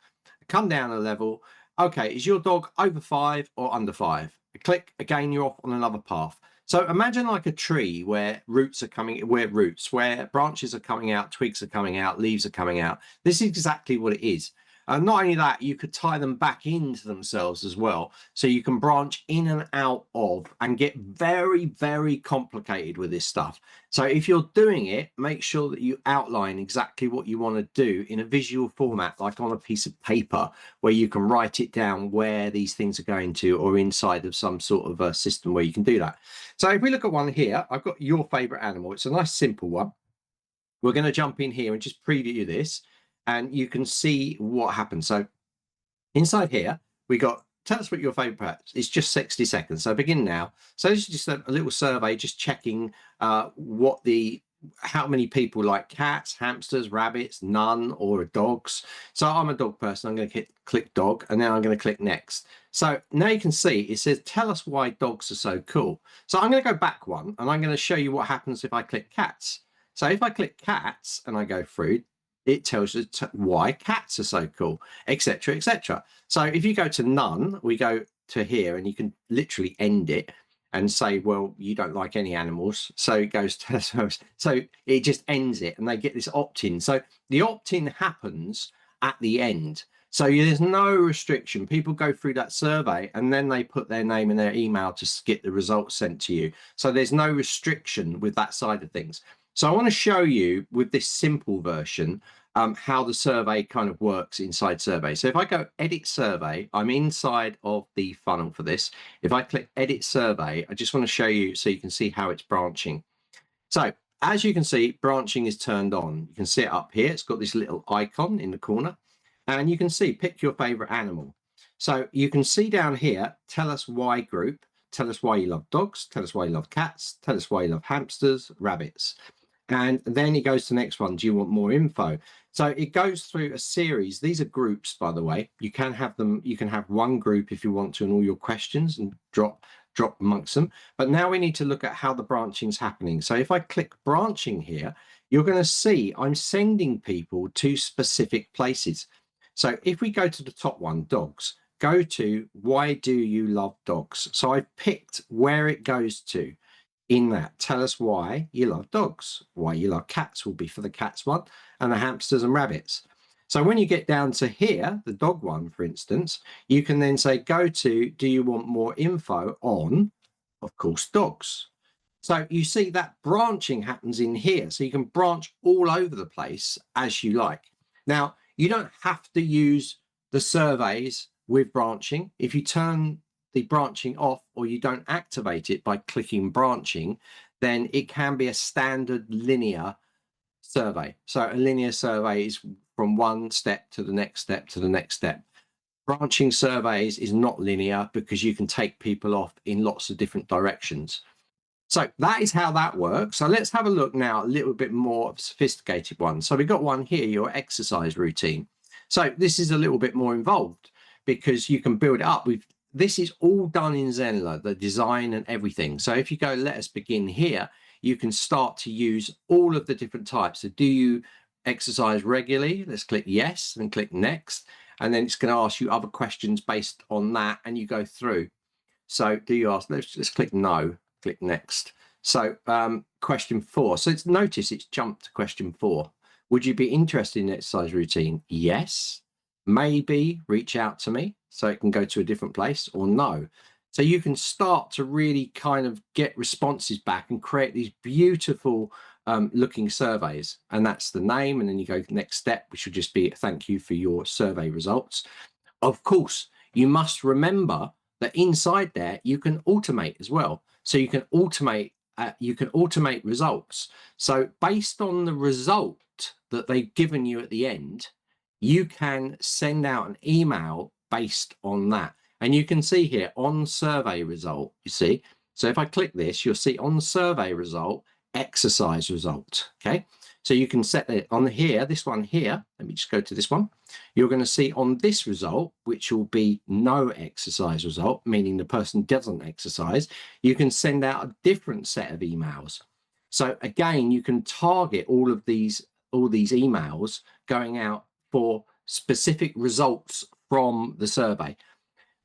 come down a level. Okay, is your dog over 5 or under 5? Click again, you're off on another path. So imagine like a tree where roots are coming, where branches are coming out, twigs are coming out, leaves are coming out. This is exactly what it is. Not only that, you could tie them back into themselves as well. So you can branch in and out of and get very, very complicated with this stuff. So if you're doing it, make sure that you outline exactly what you want to do in a visual format, like on a piece of paper, where you can write it down where these things are going to, or inside of some sort of a system where you can do that. So if we look at one here, I've got your favorite animal. It's a nice simple one. We're going to jump in here and just preview this, and you can see what happens. So inside here, we got, tell us what your favorite pet is. It's just 60 seconds. So begin now. So this is just a little survey, just checking how many people like cats, hamsters, rabbits, none, or dogs. So I'm a dog person. I'm going to click dog, and then I'm going to click next. So now you can see it says, tell us why dogs are so cool. So I'm going to go back one, and I'm going to show you what happens if I click cats. So if I click cats and I go through, it tells you why cats are so cool, etc., etc. So if you go to none, we go to here, and you can literally end it and say, well, you don't like any animals. So it goes to, so it just ends it, and they get this opt-in. So the opt-in happens at the end. So there's no restriction. People go through that survey, and then they put their name and their email to get the results sent to you. So there's no restriction with that side of things. So I want to show you with this simple version how the survey kind of works inside survey. So if I go edit survey, I'm inside of the funnel for this. If I click edit survey, I just want to show you so you can see how it's branching. So as you can see, branching is turned on. You can see it up here. It's got this little icon in the corner, and you can see, pick your favorite animal. So you can see down here, tell us why group, tell us why you love dogs, tell us why you love cats, tell us why you love hamsters, rabbits. And then it goes to the next one. Do you want more info? So it goes through a series. These are groups, by the way. You can have them. You can have one group if you want to, and all your questions, and drop amongst them. But now we need to look at how the branching is happening. So if I click branching here, you're going to see I'm sending people to specific places. So if we go to the top one, dogs, go to why do you love dogs? So I've picked where it goes to. In that, tell us why you love dogs. Why you love cats will be for the cats one, and the hamsters and rabbits. So when you get down to here, the dog one, for instance, you can then say, go to, do you want more info on, of course, dogs. So you see that branching happens in here. So you can branch all over the place as you like. Now, you don't have to use the surveys with branching. If you turn the branching off, or you don't activate it by clicking branching, then it can be a standard linear survey. So a linear survey is from one step to the next step to the next step. Branching surveys is not linear, because you can take people off in lots of different directions. So that is how that works. So let's have a look now, a little bit more of a sophisticated one. So we've got one here, your exercise routine. So this is a little bit more involved, because you can build it up. This is all done in Zenler, the design and everything. So if you go, let us begin here, you can start to use all of the different types. So do you exercise regularly? Let's click yes and click next. And then it's going to ask you other questions based on that, and you go through. So do you ask? Let's click no, click next. So question 4. So notice it's jumped to question 4. Would you be interested in exercise routine? Yes. Maybe reach out to me so it can go to a different place, or no. So you can start to really kind of get responses back and create these beautiful looking surveys. And that's the name. And then you go next step, which will just be thank you for your survey results. Of course, you must remember that inside there you can automate as well. So you can automate results. So based on the result that they've given you at the end, you can send out an email based on that. And you can see here on survey result, you see. So if I click this, you'll see on survey result, exercise result. Okay. So you can set it on here, this one here. Let me just go to this one. You're going to see on this result, which will be no exercise result, meaning the person doesn't exercise, you can send out a different set of emails. So again, you can target all these emails going out for specific results from the survey.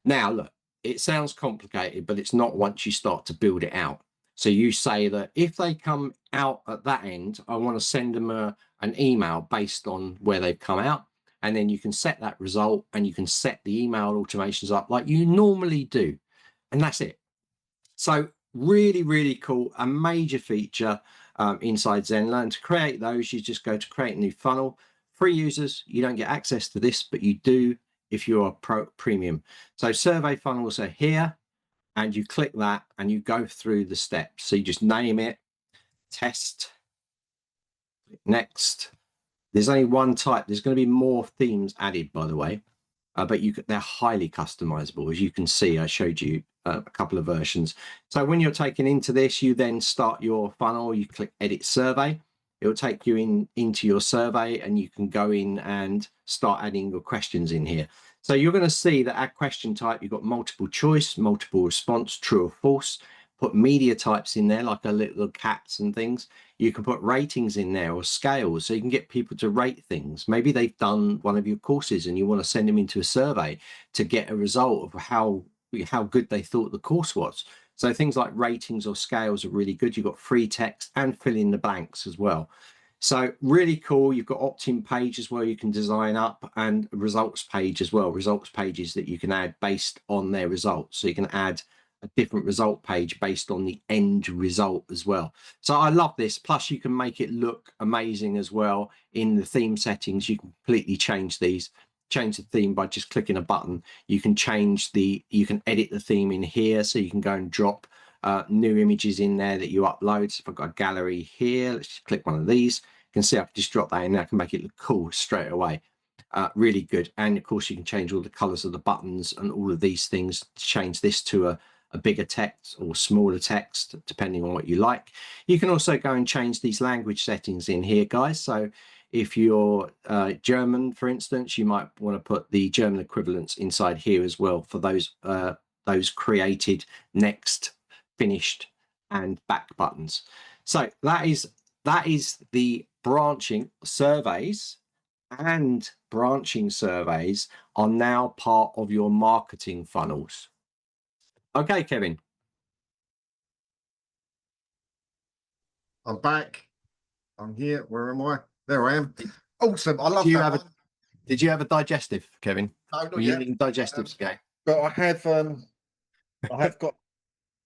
Now, look, it sounds complicated, but it's not once you start to build it out. So you say that if they come out at that end, I want to send them an email based on where they've come out. And then you can set that result and you can set the email automations up like you normally do. And that's it. So really, really cool. A major feature inside Zenler. And to create those, you just go to create a new funnel. Free users, you don't get access to this, but you do if you're a premium. So survey funnels are here. And you click that and you go through the steps. So you just name it, test, next. There's only one type. There's going to be more themes added, by the way, but they're highly customizable. As you can see, I showed you a couple of versions. So when you're taken into this, you then start your funnel. You click edit survey. It will take you into your survey and you can go in and start adding your questions in here. So you're going to see that our question type, you've got multiple choice, multiple response, true or false. Put media types in there, like a little cats and things. You can put ratings in there or scales, so you can get people to rate things. Maybe they've done one of your courses and you want to send them into a survey to get a result of how good they thought the course was. So things like ratings or scales are really good. You've got free text and fill in the blanks as well. So really cool. You've got opt-in page as well you can design up, and results page as well. Results pages that you can add based on their results. So you can add a different result page based on the end result as well. So I love this. Plus you can make it look amazing as well. In the theme settings, you can completely change the theme by just clicking a button. You can you can edit the theme in here. So you can go and drop new images in there that you upload. So if I've got a gallery here, let's just click one of these. You can see I can just drop that in there. I can make it look cool straight away. Really good. And of course you can change all the colors of the buttons and all of these things to change this to a bigger text or smaller text, depending on what you like. You can also go and change these language settings in here, guys. So if you're German, for instance, you might want to put the German equivalents inside here as well for those created, next, finished, and back buttons. So that is the branching surveys, and branching surveys are now part of your marketing funnels. Okay, Kevin. I'm back. I'm here. Where am I? There I am. Awesome. I love that. Did you have a digestive, Kevin? No, not Were you eating digestives again? But I have got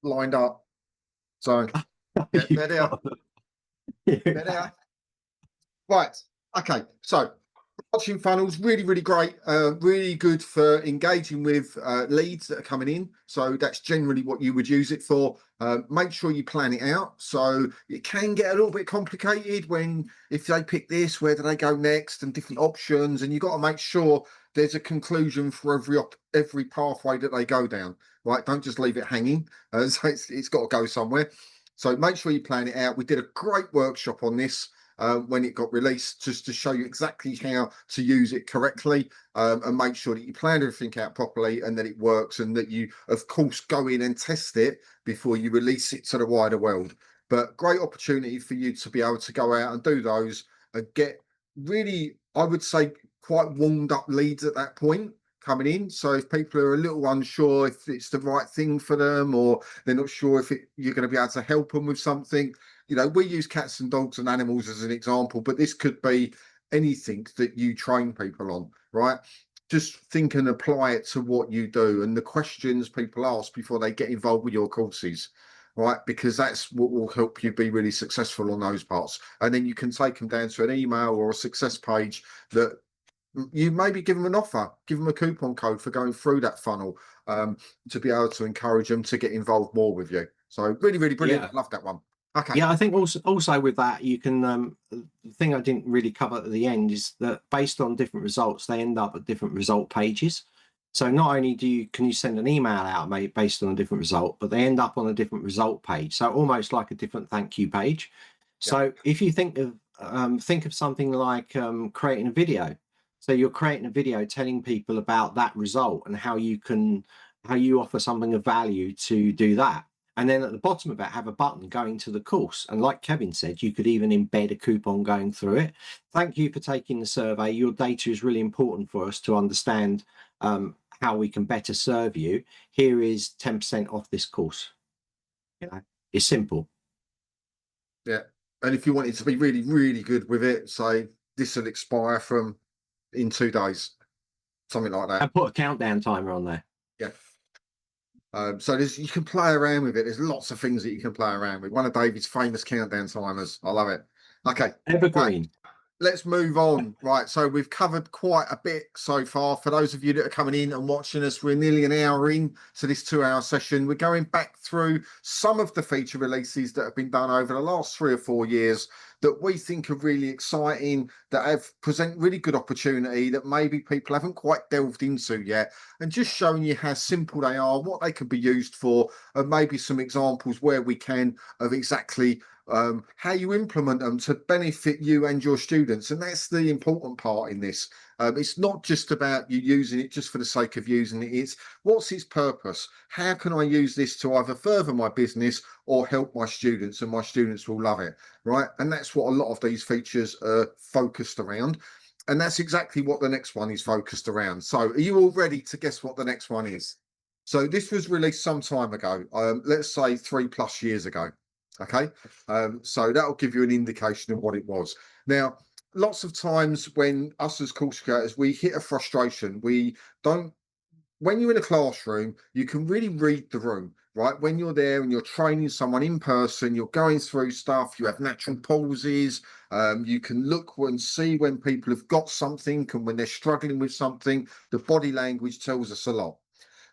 lined up. So yeah, there. Right. Okay. So branching funnels, really, really great. Really good for engaging with leads that are coming in. So that's generally what you would use it for. Make sure you plan it out. So it can get a little bit complicated if they pick this, where do they go next, and different options. And you've got to make sure there's a conclusion for every pathway that they go down. Right? Don't just leave it hanging. So it's got to go somewhere. So make sure you plan it out. We did a great workshop on this. When it got released, just to show you exactly how to use it correctly, and make sure that you plan everything out properly and that it works, and that you, of course, go in and test it before you release it to the wider world. But great opportunity for you to be able to go out and do those and get really, I would say, quite warmed up leads at that point coming in. So if people are a little unsure if it's the right thing for them, or they're not sure if you're going to be able to help them with something, you know, we use cats and dogs and animals as an example, but this could be anything that you train people on, right? Just think and apply it to what you do and the questions people ask before they get involved with your courses, right? Because that's what will help you be really successful on those parts. And then you can take them down to an email or a success page that you maybe give them an offer, give them a coupon code for going through that funnel, to be able to encourage them to get involved more with you. So really, really brilliant. Yeah. Love that one. Okay. Yeah, I think also with that, you can the thing I didn't really cover at the end is that based on different results, they end up at different result pages. So not only can you send an email out based on a different result, but they end up on a different result page. So almost like a different thank you page. So if you think of something like creating a video. So you're creating a video telling people about that result and how you offer something of value to do that. And then at the bottom of it, have a button going to the course. And like Kevin said, you could even embed a coupon going through it. Thank you for taking the survey. Your data is really important for us to understand how we can better serve you. Here is 10% off this course. You know, it's simple. Yeah. And if you wanted to be really, really good with it, say this will expire in 2 days, something like that. And put a countdown timer on there. Yeah. So you can play around with it. There's lots of things that you can play around with. One of David's famous countdown timers. I love it. Okay. Evergreen. Right. Let's move on. Right. So we've covered quite a bit so far. For those of you that are coming in and watching us, we're nearly an hour in to this 2-hour session. We're going back through some of the feature releases that have been done over the last 3 or 4 years that we think are really exciting, that present really good opportunity that maybe people haven't quite delved into yet, and just showing you how simple they are, what they can be used for, and maybe some examples where we can of exactly how you implement them to benefit you and your students. And that's the important part in this. It's not just about you using it just for the sake of using it. It's what's its purpose? How can I use this to either further my business or help my students, and my students will love it, right? And that's what a lot of these features are focused around. And that's exactly what the next one is focused around. So are you all ready to guess what the next one is? So this was released some time ago, let's say 3+ years ago. Okay, so that'll give you an indication of what it was. Now, lots of times when us as course creators, we hit a frustration. We don't, when you're in a classroom, you can really read the room, right? When you're there and you're training someone in person, you're going through stuff, you have natural pauses, you can look and see when people have got something and when they're struggling with something. The body language tells us a lot.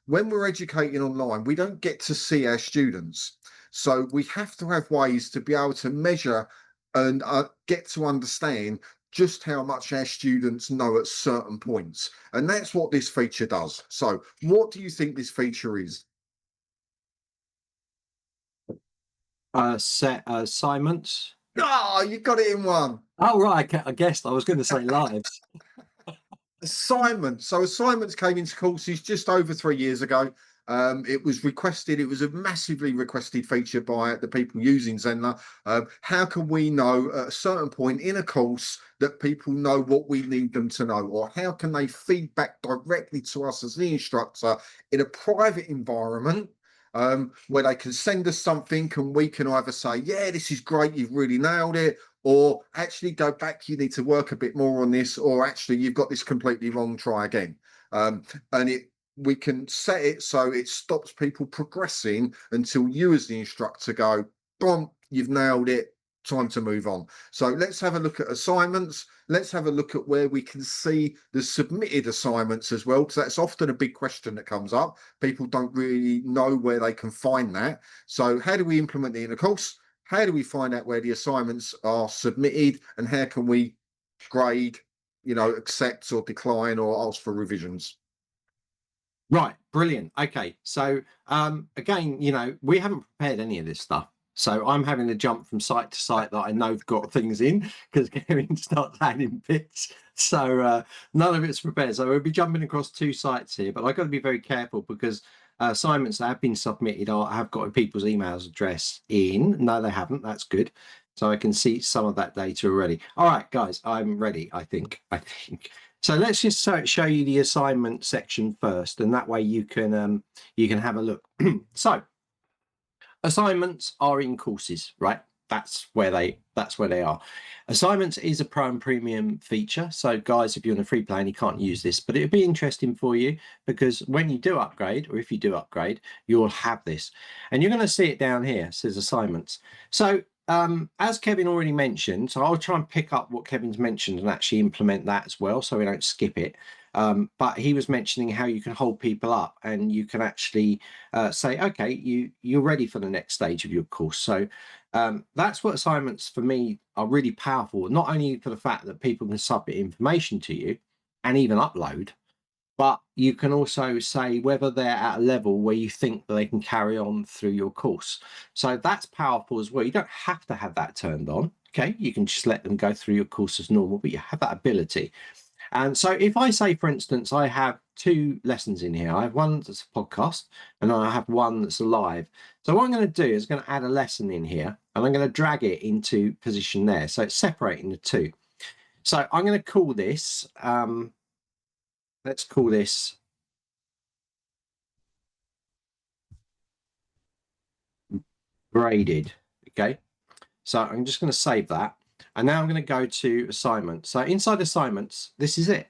When we're educating online, we don't get to see our students. So we have to have ways to be able to measure and get to understand just how much our students know at certain points. And that's what this feature does. So what do you think this feature is? Set assignments. Oh, you got it in one. Oh, right. I guessed I was going to say lives. Assignments. So assignments came into courses just over 3 years ago. It was requested. It was a massively requested feature by the people using Zenler. How can we know at a certain point in a course that people know what we need them to know, or how can they feed back directly to us as the instructor in a private environment, where they can send us something and we can either say, yeah, this is great, you've really nailed it, or actually go back, you need to work a bit more on this, or actually you've got this completely wrong, try again. We can set it so it stops people progressing until you as the instructor go, boom, you've nailed it, time to move on. So let's have a look at assignments. Let's have a look at where we can see the submitted assignments as well, because that's often a big question that comes up. People don't really know where they can find that. So how do we implement it in a course? How do we find out where the assignments are submitted, and how can we grade, accept or decline or ask for revisions? Right, brilliant. Okay, so again, we haven't prepared any of this stuff. So I'm having to jump from site to site that I know've got things in, because Kevin starts adding bits. So none of it's prepared. So we'll be jumping across 2 sites here, but I've got to be very careful because assignments that have been submitted have got people's emails address in. No, they haven't. That's good. So I can see some of that data already. All right, guys, I'm ready, I think. So let's just show you the assignment section first, and that way you can have a look. So assignments are in courses, right? That's where they are. Assignments is a pro and premium feature. So guys, if you're on a free plan, you can't use this, but it'd be interesting for you because when you do upgrade, or if you do upgrade, you'll have this. And you're going to see it down here, it says assignments. So as Kevin already mentioned, so I'll try and pick up what Kevin's mentioned and actually implement that as well, so we don't skip it. But he was mentioning how you can hold people up and you can actually say, okay, you're ready for the next stage of your course. So that's what assignments for me are really powerful, not only for the fact that people can submit information to you and even upload, but you can also say whether they're at a level where you think that they can carry on through your course. So that's powerful as well. You don't have to have that turned on. Okay, you can just let them go through your course as normal, but you have that ability. And so if I say, for instance, I have 2 lessons in here, I have one that's a podcast and I have one that's live. So what I'm going to do is going to add a lesson in here and I'm going to drag it into position there. So it's separating the 2. So I'm going to call this, let's call this graded. Okay. So I'm just going to save that. And now I'm going to go to assignments. So inside assignments, this is it.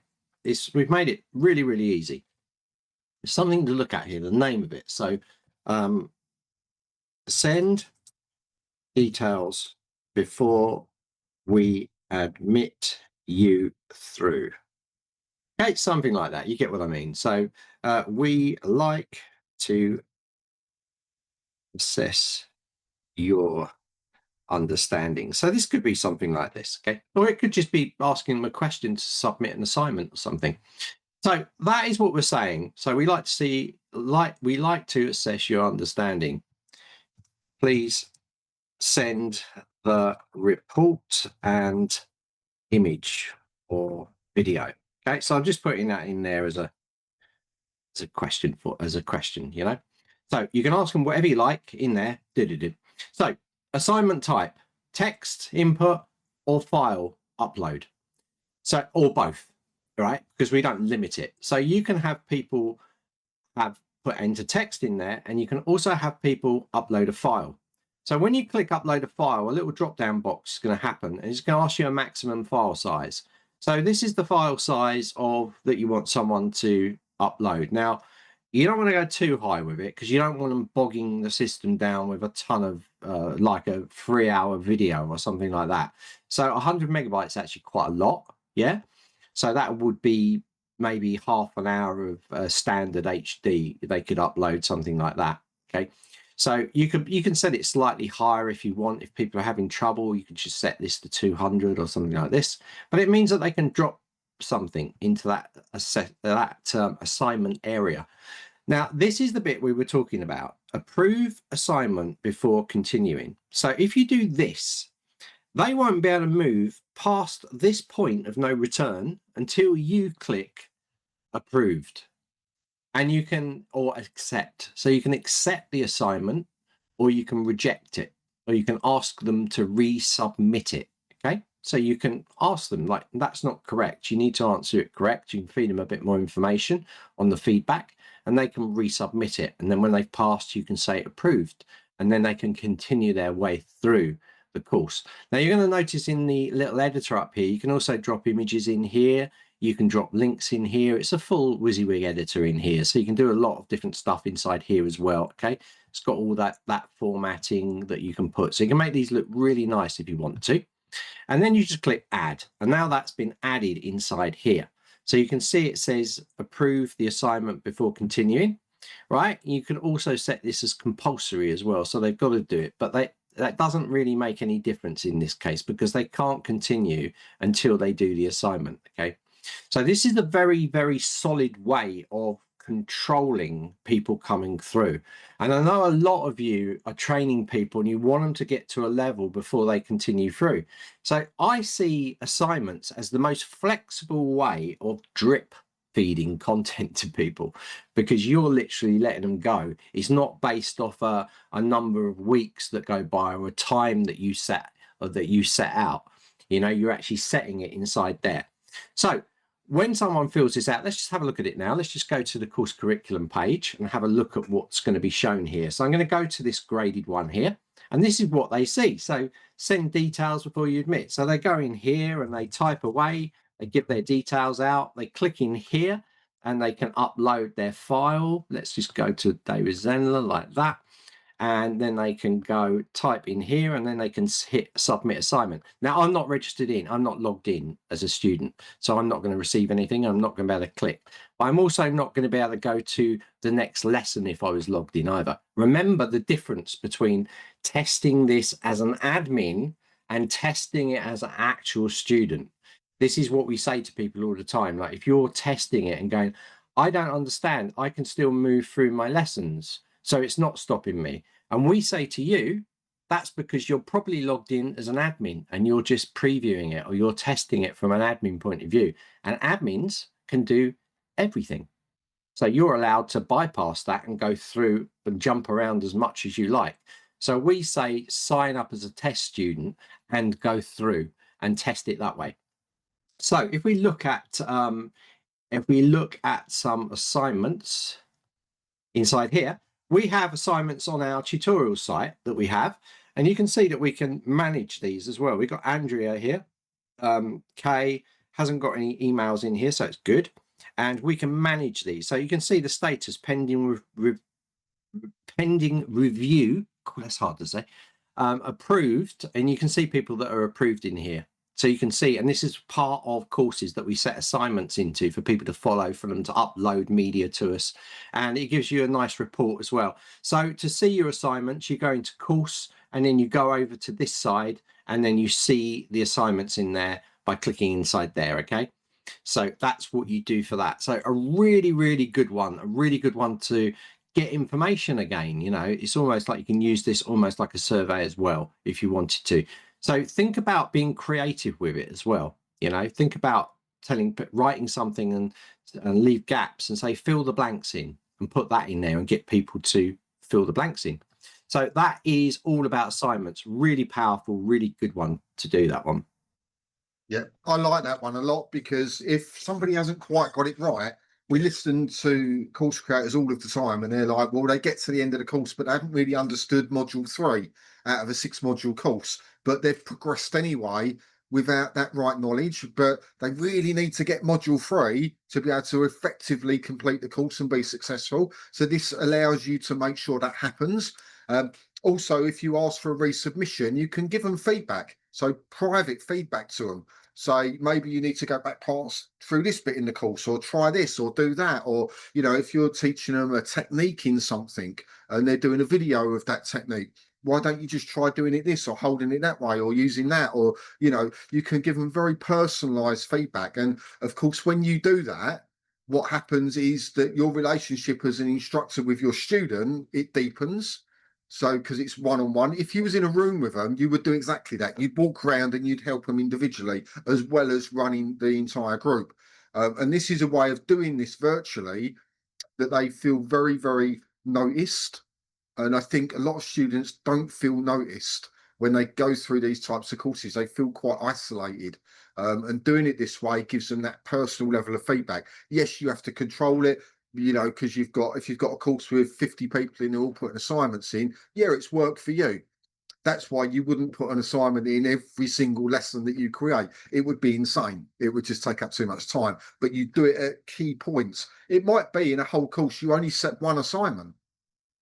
We've made it really, really easy. There's something to look at here, the name of it. So send details before we admit you through. Okay, something like that. You get what I mean. So we like to assess your understanding. So this could be something like this, okay? Or it could just be asking them a question to submit an assignment or something. So that is what we're saying. So we like to assess your understanding. Please send the report and image or video. Okay, so I'm just putting that in there as a question, you know. So you can ask them whatever you like in there. So assignment type, text input or file upload. So, or both, right? Because we don't limit it. So you can have people enter text in there, and you can also have people upload a file. So when you click upload a file, a little drop down box is going to happen and it's going to ask you a maximum file size. So this is the file size that you want someone to upload. Now, you don't want to go too high with it because you don't want them bogging the system down with a ton of like a 3-hour video or something like that. So 100 megabytes is actually quite a lot. Yeah. So that would be maybe half an hour of standard HD. They could upload something like that. Okay. So you can set it slightly higher if you want. If people are having trouble, you can just set this to 200 or something like this. But it means that they can drop something into that assignment area. Now, this is the bit we were talking about. Approve assignment before continuing. So if you do this, they won't be able to move past this point of no return until you click approved. And you can, or accept. So you can accept the assignment or you can reject it, or you can ask them to resubmit it. Okay. So you can ask them like, that's not correct. You need to answer it correct. You can feed them a bit more information on the feedback and they can resubmit it. And then when they've passed, you can say approved, and then they can continue their way through the course. Now you're going to notice in the little editor up here, you can also drop images in here. You can drop links in here. It's a full WYSIWYG editor in here. So you can do a lot of different stuff inside here as well. Okay. It's got all that formatting that you can put. So you can make these look really nice if you want to. And then you just click add. And now that's been added inside here. So you can see it says approve the assignment before continuing, right? You can also set this as compulsory as well. So they've got to do it, but that doesn't really make any difference in this case because they can't continue until they do the assignment. Okay. So this is a very, very solid way of controlling people coming through. And I know a lot of you are training people and you want them to get to a level before they continue through. So I see assignments as the most flexible way of drip feeding content to people because you're literally letting them go. It's not based off a number of weeks that go by or a time that you set out. You know, you're actually setting it inside there. So when someone fills this out, let's just have a look at it now. Let's just go to the course curriculum page and have a look at what's going to be shown here. So I'm going to go to this graded one here, and this is what they see. So send details before you admit. So they go in here and they type away, they give their details out, they click in here and they can upload their file. Let's just go to David Zenler like that. And then they can go type in here and then they can hit submit assignment. Now, I'm not registered in, I'm not logged in as a student, so I'm not going to receive anything. I'm not going to be able to click. But I'm also not going to be able to go to the next lesson if I was logged in either. Remember the difference between testing this as an admin and testing it as an actual student. This is what we say to people all the time. Like, if you're testing it and going, I don't understand, I can still move through my lessons, so it's not stopping me. And we say to you, that's because you're probably logged in as an admin and you're just previewing it, or you're testing it from an admin point of view. And admins can do everything. So you're allowed to bypass that and go through and jump around as much as you like. So we say sign up as a test student and go through and test it that way. So if we look at some assignments inside here, we have assignments on our tutorial site that we have, and you can see that we can manage these as well. We've got Andrea here. Kay hasn't got any emails in here, so it's good. And we can manage these. So you can see the status pending pending review. That's hard to say. Approved, and you can see people that are approved in here. So you can see, and this is part of courses that we set assignments into for people to follow, for them to upload media to us. And it gives you a nice report as well. So to see your assignments, you go into course and then you go over to this side and then you see the assignments in there by clicking inside there, okay? So that's what you do for that. So a really, really good one, to get information again. You know, it's almost like you can use this almost like a survey as well, if you wanted to. So think about being creative with it as well. You know, think about writing something and leave gaps and say, fill the blanks in, and put that in there and get people to fill the blanks in. So that is all about assignments. Really powerful, really good one to do that one. Yeah, I like that one a lot, because if somebody hasn't quite got it right, we listen to course creators all of the time and they're like, well, they get to the end of the course, but they haven't really understood module 3 out of a 6-module course, but they've progressed anyway without that right knowledge. But they really need to get module 3 to be able to effectively complete the course and be successful. So this allows you to make sure that happens. Also, if you ask for a resubmission, you can give them feedback. So private feedback to them. Say, maybe you need to go back through this bit in the course, or try this, or do that. Or, you know, if you're teaching them a technique in something and they're doing a video of that technique, why don't you just try doing it this, or holding it that way, or using that? Or, you know, you can give them very personalized feedback. And of course, when you do that, what happens is that your relationship as an instructor with your student, it deepens. So, because it's one-on-one, if you was in a room with them, you would do exactly that. You'd walk around and you'd help them individually, as well as running the entire group. And this is a way of doing this virtually that they feel very, very noticed. And I think a lot of students don't feel noticed when they go through these types of courses. They feel quite isolated. And doing it this way gives them that personal level of feedback. Yes, you have to control it, you know, because if you've got a course with 50 people in who all putting assignments in, yeah, it's work for you. That's why you wouldn't put an assignment in every single lesson that you create. It would be insane. It would just take up too much time. But you do it at key points. It might be in a whole course you only set one assignment,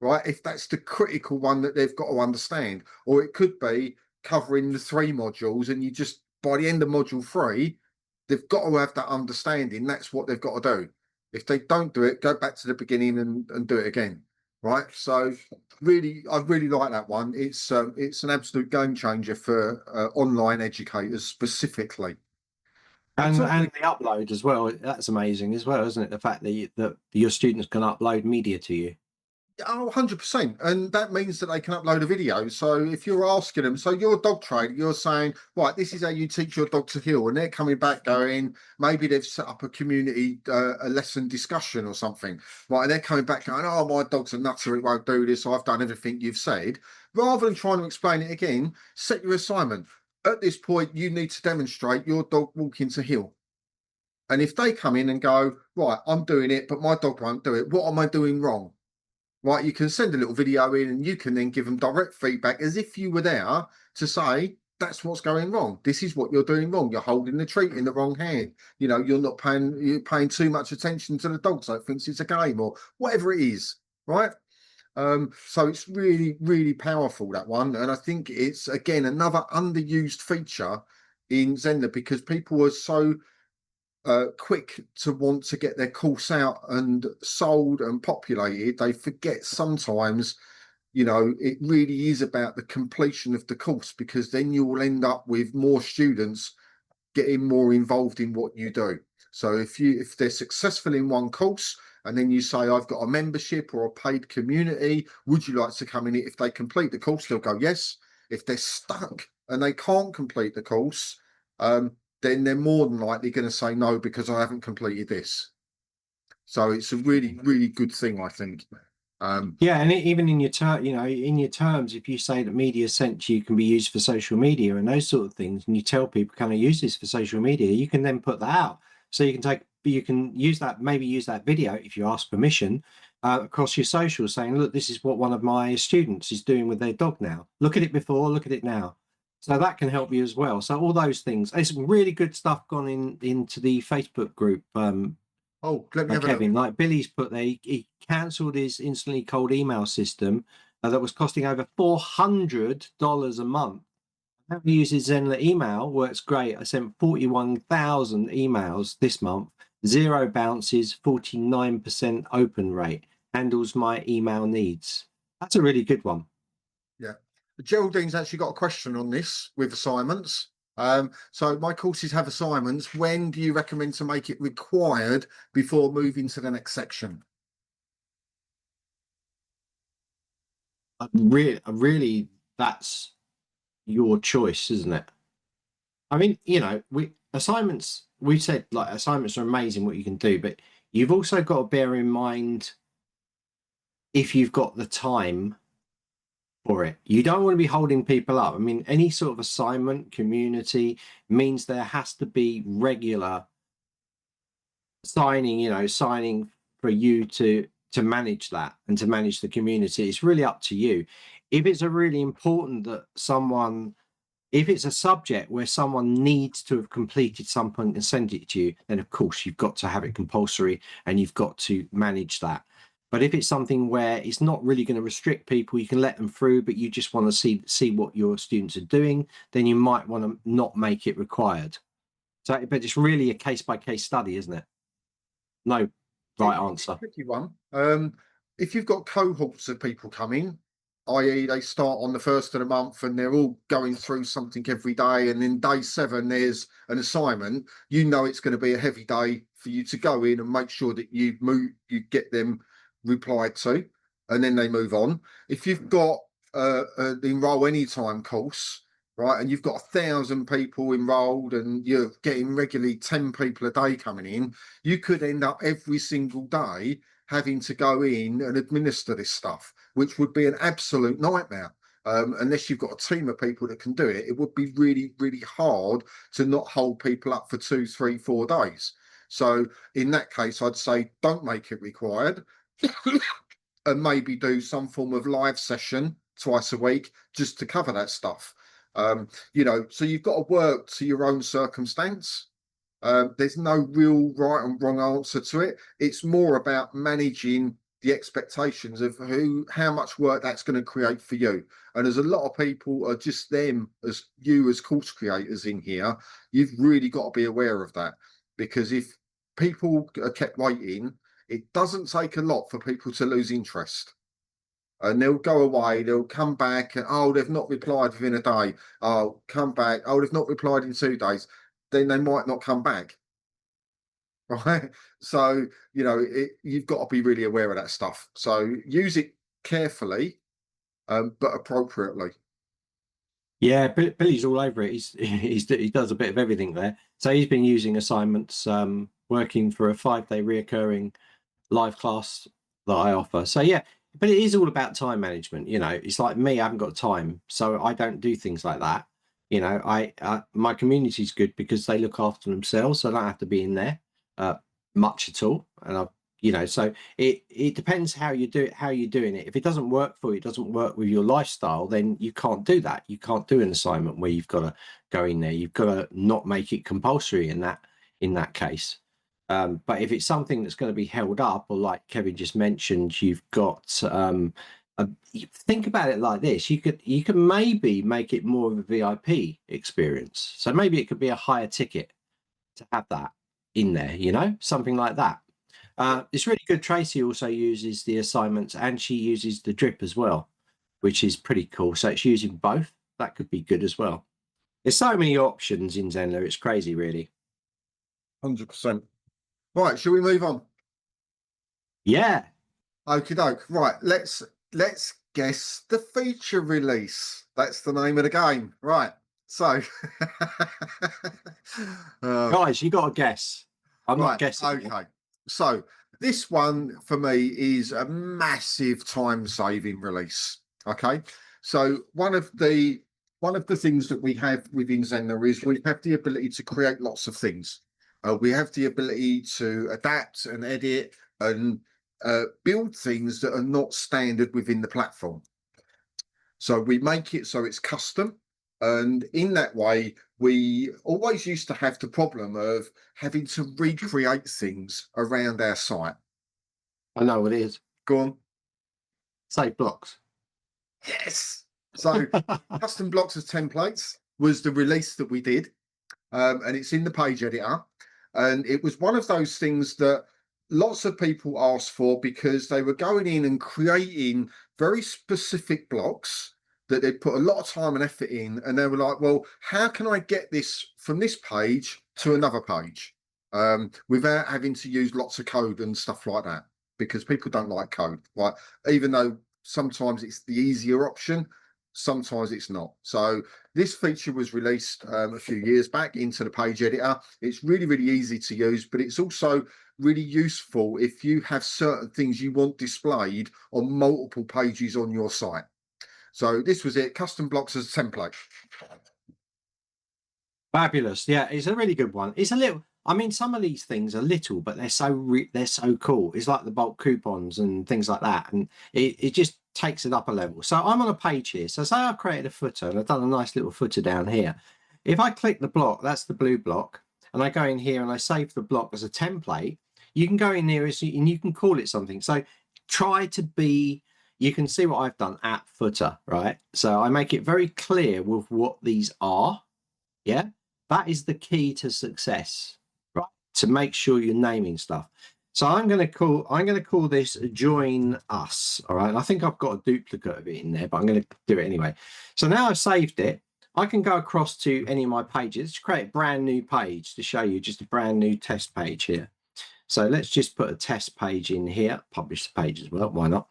right? If that's the critical one that they've got to understand. Or it could be covering the 3 modules, and you just, by the end of module 3, they've got to have that understanding. That's what they've got to do. If they don't do it, go back to the beginning and do it again, right? So really, I really like that one. It's an absolute game changer for online educators specifically. And the upload as well, that's amazing as well, isn't it? The fact that your students can upload media to you. Oh, 100%. And that means that they can upload a video. So if you're asking them, so you're a dog trainer, you're saying, right, this is how you teach your dog to heel. And they're coming back going, maybe they've set up a community, a lesson discussion or something. Right. And they're coming back going, oh, my dog's a nutter, it won't do this. I've done everything you've said. Rather than trying to explain it again, set your assignment. At this point, you need to demonstrate your dog walking to heel. And if they come in and go, right, I'm doing it, but my dog won't do it, what am I doing wrong? Right, you can send a little video in and you can then give them direct feedback as if you were there to say, that's what's going wrong. This is what you're doing wrong. You're holding the treat in the wrong hand. You know, you're paying too much attention to the dog, so it thinks it's a game or whatever it is, right? So it's really, really powerful, that one. And I think it's, again, another underused feature in Zenler because people are so quick to want to get their course out and sold and populated. They forget sometimes, you know, it really is about the completion of the course, because then you will end up with more students getting more involved in what you do. So if they're successful in one course and then you say, I've got a membership or a paid community, would you like to come in it? If they complete the course, they'll go yes. If they're stuck and they can't complete the course, then they're more than likely going to say no because I haven't completed this. So it's a really, really good thing, I think. Yeah, and even in your in your terms, if you say that media sent to you can be used for social media and those sort of things, and you tell people, can I use this for social media? You can then put that out. So you can use that, maybe use that video if you ask permission across your social, saying, look, this is what one of my students is doing with their dog now. Look at it before, look at it now. So that can help you as well. So all those things, there's some really good stuff gone into the Facebook group. Oh, let me have Kevin, a look. like Billy's put there, he cancelled his instantly cold email system that was costing over $400 a month. How he uses Zenler email works great. I sent 41,000 emails this month, 0 bounces, 49% open rate, handles my email needs. That's a really good one. Yeah. Geraldine's actually got a question on this with assignments. So my courses have assignments. When do you recommend to make it required before moving to the next section? Really, that's your choice, isn't it? I mean, you know, we said like assignments are amazing what you can do, but you've also got to bear in mind if you've got the time for it. You don't want to be holding people up. I mean, any sort of assignment community means there has to be regular signing for you to manage that and to manage the community. It's really up to you. If it's a really important that someone if it's a subject where someone needs to have completed something and sent it to you, then of course you've got to have it compulsory and you've got to manage that. But if it's something where it's not really going to restrict people, you can let them through, but you just want to see what your students are doing, then you might want to not make it required. So, but it's really a case by case study, isn't it? No right answer. Tricky one. If you've got cohorts of people coming, i.e., they start on the first of the month and they're all going through something every day, and then day 7 there's an assignment, you know it's going to be a heavy day for you to go in and make sure that you get them replied to, and then they move on. If you've got the enroll anytime course, right, and you've got 1,000 people enrolled and you're getting regularly 10 people a day coming in, you could end up every single day having to go in and administer this stuff, which would be an absolute nightmare. Unless you've got a team of people that can do it, it would be really, really hard to not hold people up for 2, 3, 4 days. So in that case, I'd say don't make it required and maybe do some form of live session twice a week just to cover that stuff. So you've got to work to your own circumstance. There's no real right and wrong answer to it. It's more about managing the expectations of how much work that's going to create for you. And there's a lot of people are just them as you as course creators in here. You've really got to be aware of that, because if people are kept waiting, it doesn't take a lot for people to lose interest. And they'll go away, they'll come back, and oh, they've not replied within a day. Oh, come back. Oh, they've not replied in 2 days. Then they might not come back. Right. So, you've got to be really aware of that stuff. So use it carefully, but appropriately. Yeah, Billy's all over it. He does a bit of everything there. So he's been using assignments, working for a 5-day reoccurring live class that I offer. So yeah, but it is all about time management. It's like me, I haven't got time, so I don't do things like that. My community's good because they look after themselves, so I don't have to be in there. much at all. And I've, so it depends how you do it, how you're doing it. If it doesn't work for you, it doesn't work with your lifestyle, then you can't do that. You can't do an assignment where you've got to go in there. You've got to not make it compulsory in that case. But if it's something that's going to be held up, or like Kevin just mentioned, you've got think about it like this: you could maybe make it more of a VIP experience. So maybe it could be a higher ticket to have that in there, something like that. It's really good. Tracy also uses the assignments, and she uses the drip as well, which is pretty cool. So it's using both. That could be good as well. There's so many options in Zenler. It's crazy, really. 100%. Right, shall we move on? Yeah. Okie doke. Right, let's guess the feature release. That's the name of the game. Right. So guys, you got to guess. I'm right, not guessing. Okay. So this one for me is a massive time-saving release. Okay. So one of the things that we have within Zenler is we have the ability to create lots of things. We have the ability to adapt and edit and build things that are not standard within the platform. So we make it so it's custom. And in that way, we always used to have the problem of having to recreate things around our site. I know what it is. Go on. Say blocks. Yes. So custom blocks as templates was the release that we did. And it's in the page editor. And it was one of those things that lots of people asked for because they were going in and creating very specific blocks that they'd put a lot of time and effort in. And they were like, well, how can I get this from this page to another page without having to use lots of code and stuff like that? Because people don't like code, right? Even though sometimes it's the easier option, sometimes it's not. So this feature was released a few years back into the page editor. It's really, really easy to use, but it's also really useful if you have certain things you want displayed on multiple pages on your site. So this was it, custom blocks as a template. Fabulous. Yeah, it's a really good one. It's a little, I mean, some of these things are little, but they're so cool. It's like the bulk coupons and things like that. And it just takes it up a level. So I'm on a page here. So say I've created a footer and I've done a nice little footer down here. If I click the block, that's the blue block, and I go in here and I save the block as a template, you can go in there and you can call it something. So try to be, you can see what I've done at footer, right? So I make it very clear with what these are. Yeah, that is the key to success, right? To make sure you're naming stuff. So I'm going to call this join us. All right. And I think I've got a duplicate of it in there, but I'm going to do it anyway. So now I've saved it. I can go across to any of my pages, create a brand new page to show you just a brand new test page here. So let's just put a test page in here, publish the page as well. Why not?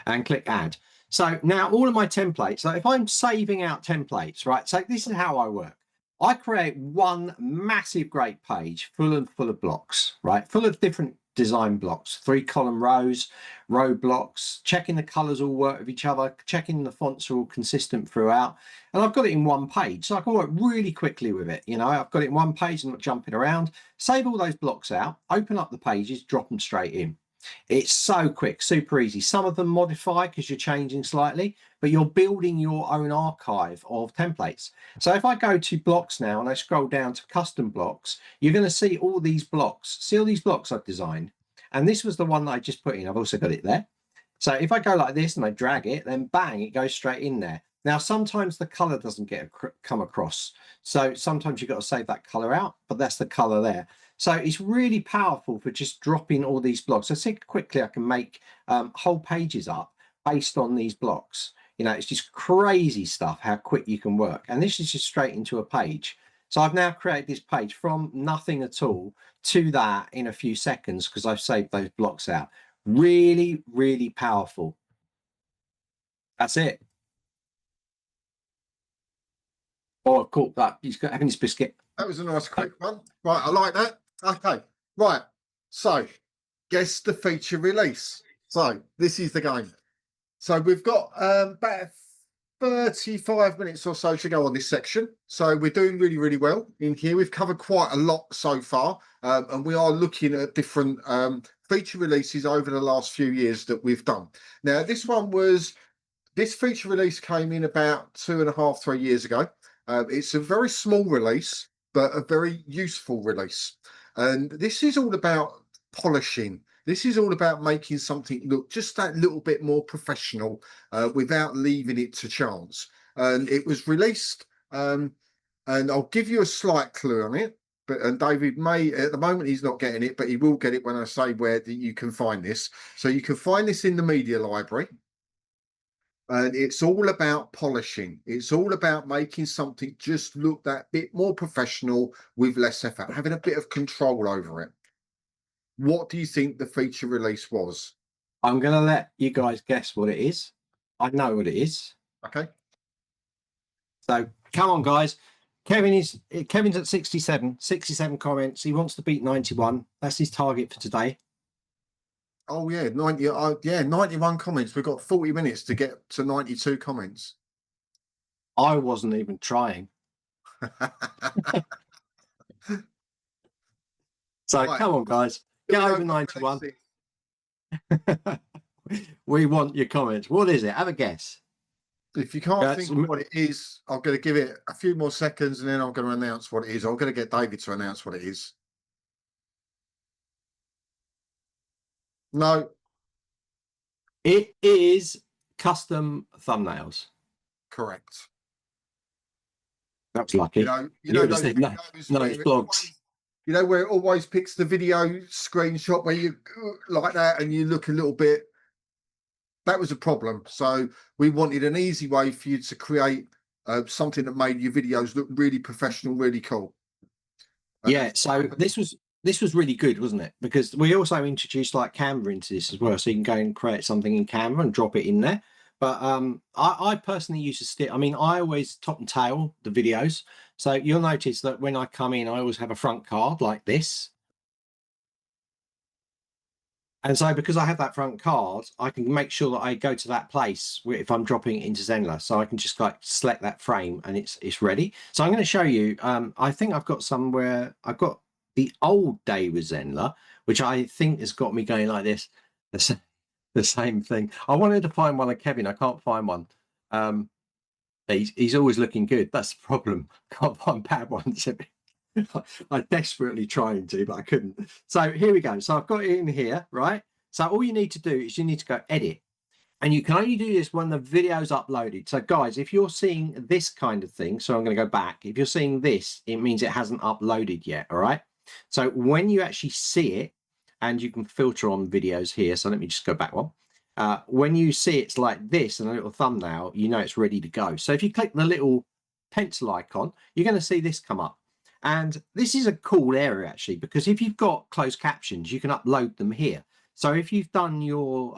And click add. So now all of my templates, so if I'm saving out templates, right? So this is how I work. I create one massive great page full of blocks, right? Full of different design blocks, 3-column rows, row blocks, checking the colors all work with each other, checking the fonts are all consistent throughout. And I've got it in one page, so I can work really quickly with it. I've got it in one page, I'm not jumping around. Save all those blocks out, open up the pages, drop them straight in. It's so quick, super easy. Some of them modify because you're changing slightly, but you're building your own archive of templates. So if I go to blocks now and I scroll down to custom blocks, you're going to see all these blocks. See all these blocks I've designed. And this was the one that I just put in. I've also got it there. So if I go like this and I drag it, then bang, it goes straight in there. Now, sometimes the color doesn't come across. So sometimes you've got to save that color out, but that's the color there. So it's really powerful for just dropping all these blocks. So see quickly I can make whole pages up based on these blocks. It's just crazy stuff how quick you can work. And this is just straight into a page. So I've now created this page from nothing at all to that in a few seconds because I've saved those blocks out. Really, really powerful. That's it. Oh, cool. He's got having his biscuit. That was a nice quick one. Right, I like that. Okay, right. So, guess the feature release. So, this is the game. So, we've got about 35 minutes or so to go on this section. So we're doing really, really well in here. We've covered quite a lot so far, and we are looking at different feature releases over the last few years that we've done. Now, this feature release came in about 2.5, 3 years ago. It's a very small release, but a very useful release. And this is all about polishing. This is all about making something look just that little bit more professional without leaving it to chance. And it was released, and I'll give you a slight clue on it. And David may, at the moment, he's not getting it, but he will get it when I say where you can find this. So you can find this in the media library. And it's all about polishing. It's all about making something just look that bit more professional with less effort, having a bit of control over it. What do you think the feature release was? I'm going to let you guys guess what it is. I know what it is. Okay. So come on, guys. Kevin's at 67 comments. He wants to beat 91. That's his target for today. Oh yeah, 91 comments. We've got 40 minutes to get to 92 comments. I wasn't even trying. So Right. come on, guys. Get over 91. We want your comments. What is it? Have a guess. If you can't think of what it is, I'm going to give it a few more seconds and then I'm going to announce what it is. I'm going to get David to announce what it is. No. It is custom thumbnails. Correct. That was lucky. You know those blogs. You know where it always picks the video screenshot where you like that and you look a little bit. That was a problem. So we wanted an easy way for you to create something that made your videos look really professional, really cool. Yeah. So this was really good, wasn't it? Because we also introduced like Canva into this as well, so you can go and create something in Canva and drop it in there. But I personally use a stick. I mean, I always top and tail the videos. So you'll notice that when I come in, I always have a front card like this. And so because I have that front card, I can make sure that I go to that place if I'm dropping it into Zenler. So I can just like select that frame and it's ready. So I'm going to show you, I think I've got somewhere, I've got the old day with Zenler, which I think has got me going like this. The same thing. I wanted to find one of Kevin. I can't find one. He's always looking good. That's the problem. Can't find bad ones. I desperately tried to, but I couldn't. So here we go. So I've got it in here, right? So all you need to do is you need to go edit. And you can only do this when the video's uploaded. So guys, if you're seeing this kind of thing, so I'm going to go back. If you're seeing this, it means it hasn't uploaded yet, all right? So when you actually see it, and you can filter on videos here. So let me just go back one. When you see it's like this and a little thumbnail, you know it's ready to go. So if you click the little pencil icon, you're going to see this come up. And this is a cool area actually, because if you've got closed captions, you can upload them here. So if you've done your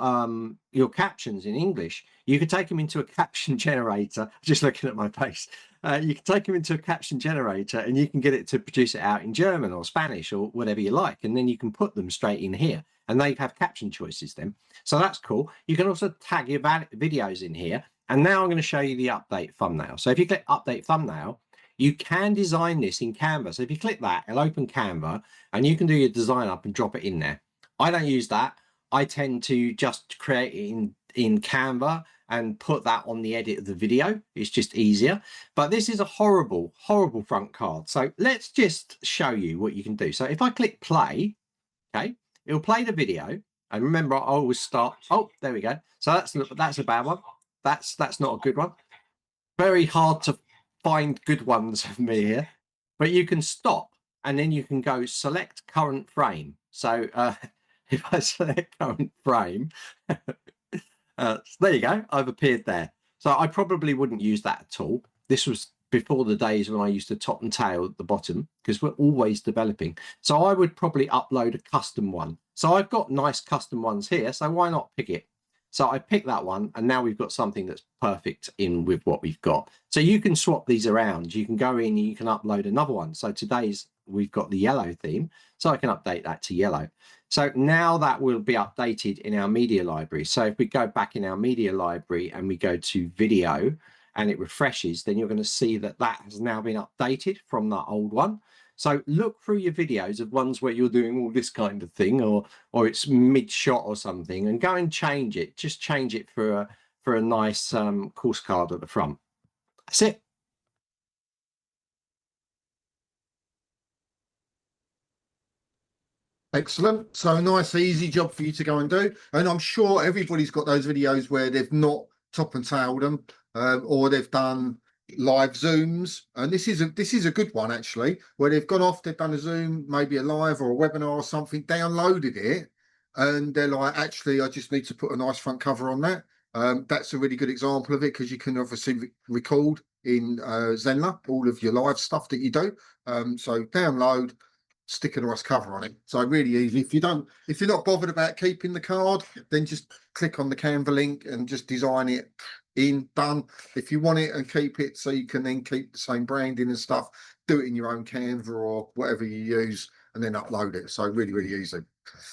captions in English, you could take them into a caption generator. Just looking at my face, you can take them into a caption generator and you can get it to produce it out in German or Spanish or whatever you like. And then you can put them straight in here and they have caption choices then. So that's cool. You can also tag your videos in here. And now I'm going to show you the update thumbnail. So if you click update thumbnail, you can design this in Canva. So if you click that, it'll open Canva and you can do your design up and drop it in there. I don't use that. I tend to just create it in Canva and put that on the edit of the video. It's just easier. But this is a horrible, horrible front card. So let's just show you what you can do. So if I click play, okay, it'll play the video. And remember, I always start. Oh, there we go. So that's a bad one. That's not a good one. Very hard to find good ones of me here. But you can stop and then you can go select current frame. So if I select current frame, there you go, I've appeared there. So I probably wouldn't use that at all. This was before the days when I used to top and tail at the bottom because we're always developing. So I would probably upload a custom one. So I've got nice custom ones here, so why not pick it? So I picked that one and now we've got something that's perfect in with what we've got. So you can swap these around. You can go in and you can upload another one. So today's we've got the yellow theme, so I can update that to yellow. So now that will be updated in our media library. So if we go back in our media library and we go to video and it refreshes, then you're going to see that that has now been updated from that old one. So look through your videos of ones where you're doing all this kind of thing, or it's mid-shot or something, and go and change it. Just change it for a nice course card at the front. That's it. Excellent. So a nice, easy job for you to go and do. And I'm sure everybody's got those videos where they've not top and tailed them, or they've done live Zooms. And this is a good one actually, where they've gone off, they've done a Zoom, maybe a live or a webinar or something, downloaded it, and they're like, actually, I just need to put a nice front cover on that. That's a really good example of it, because you can obviously record in Zenler all of your live stuff that you do. So download, stick a nice cover on it. So really easy. If you're not bothered about keeping the card, then just click on the Canva link and just design it in, done. If you want it and keep it so you can then keep the same branding and stuff, do it in your own Canva or whatever you use, and then upload it. So really, really easy.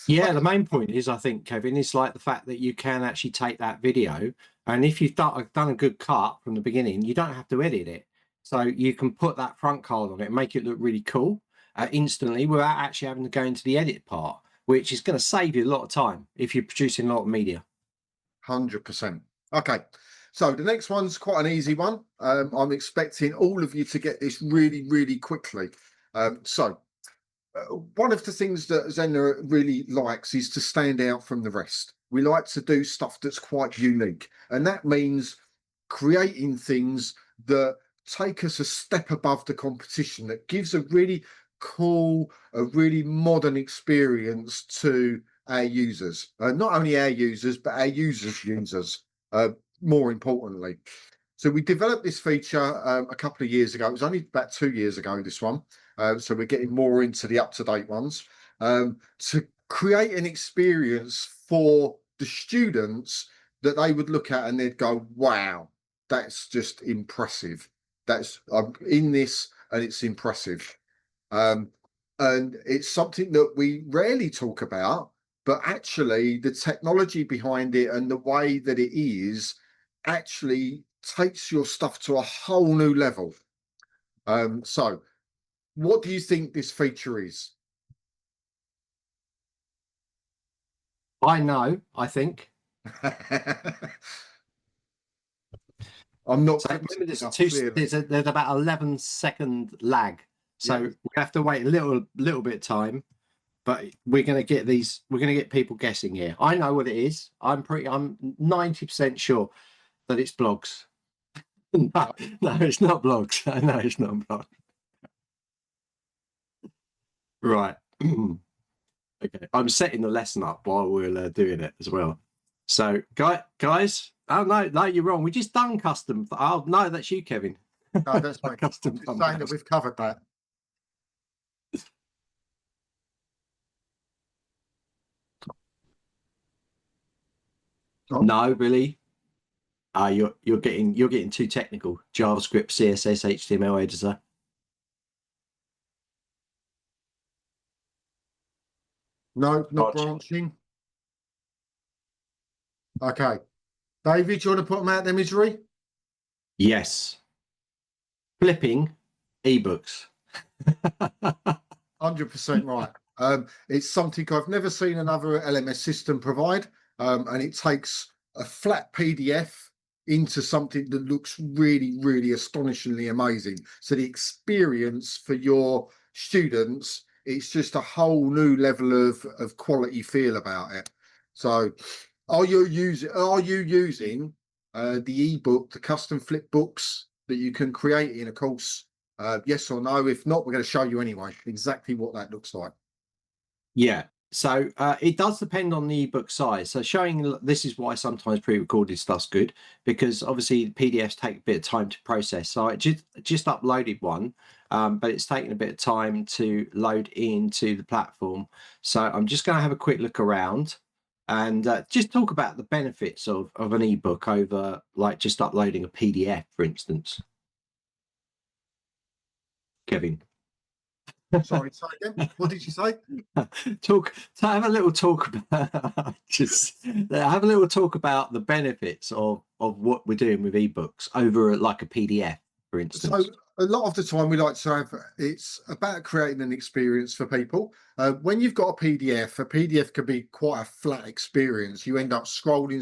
Yeah, the main point is, I think, Kevin, is like the fact that you can actually take that video, and if you've done a good cut from the beginning, you don't have to edit it. So you can put that front card on it and make it look really cool instantly, without actually having to go into the edit part, which is going to save you a lot of time if you're producing a lot of media. 100%. Okay. So the next one's quite an easy one. I'm expecting all of you to get this really, really quickly. One of the things that Zenler really likes is to stand out from the rest. We like to do stuff that's quite unique, and that means creating things that take us a step above the competition, that gives a really cool, a really modern experience to our users. Not only our users, but our users, more importantly. So we developed this feature a couple of years ago. It was only about 2 years ago, this one. So we're getting more into the up-to-date ones, to create an experience for the students that they would look at and they'd go, wow, that's just impressive. I'm in this and it's impressive. And it's something that we rarely talk about, but actually the technology behind it and the way that it is actually takes your stuff to a whole new level. So what do you think this feature is? I know, I think. I'm not. So remember, there's about 11-second lag. So we have to wait a little bit of time, but we're going to get people guessing here. I know what it is. I'm 90% sure that it's blogs. No, it's not blogs. No, it's not blogs. Right. Okay. I'm setting the lesson up while we're doing it as well. So, guys, oh no, you're wrong. We just done custom. Oh no, that's you, Kevin. No, that's my custom. Just saying that we've covered that. No, Billy. You're getting too technical. JavaScript, CSS, HTML editor. No, not branching. Okay. David, do you want to put them out there, misery? Yes. Flipping ebooks. 100% right. It's something I've never seen another LMS system provide, and it takes a flat PDF into something that looks really, really astonishingly amazing. So the experience for your students, it's just a whole new level of quality feel about it. So are you using the ebook, the custom flip books that you can create in a course? Yes or no? If not, we're going to show you anyway exactly what that looks like. Yeah. So it does depend on the ebook size. So this is why sometimes pre-recorded stuff's good, because obviously PDFs take a bit of time to process. So I just uploaded one, but it's taken a bit of time to load into the platform. So I'm just going to have a quick look around and just talk about the benefits of an ebook over like just uploading a PDF, for instance. Kevin. Sorry, say again. What did you say? Have a little talk about just have a little talk about the benefits of what we're doing with ebooks over like a PDF, for So instance. a lot of the time we like to have it's about creating an experience for people. When you've got a PDF can be quite a flat experience. You end up scrolling,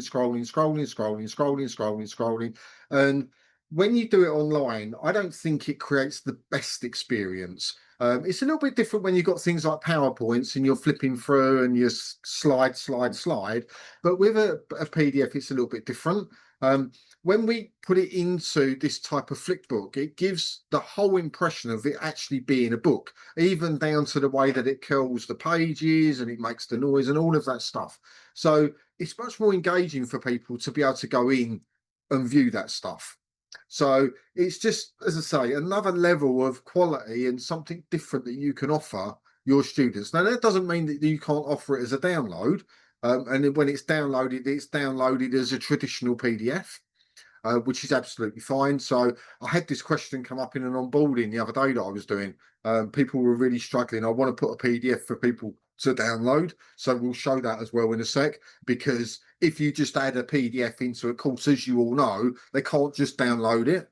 and when you do it online, I don't think it creates the best experience. It's a little bit different when you've got things like PowerPoints and you're flipping through and you slide. But with a PDF, it's a little bit different. When we put it into this type of flickbook, it gives the whole impression of it actually being a book, even down to the way that it curls the pages and it makes the noise and all of that stuff. So it's much more engaging for people to be able to go in and view that stuff. So it's just, as I say, another level of quality and something different that you can offer your students. Now, that doesn't mean that you can't offer it as a download. And then when it's downloaded as a traditional PDF, which is absolutely fine. So I had this question come up in an onboarding the other day that I was doing. People were really struggling. I want to put a PDF for people to download. So we'll show that as well in a sec, because if you just add a PDF into a course, as you all know, they can't just download it.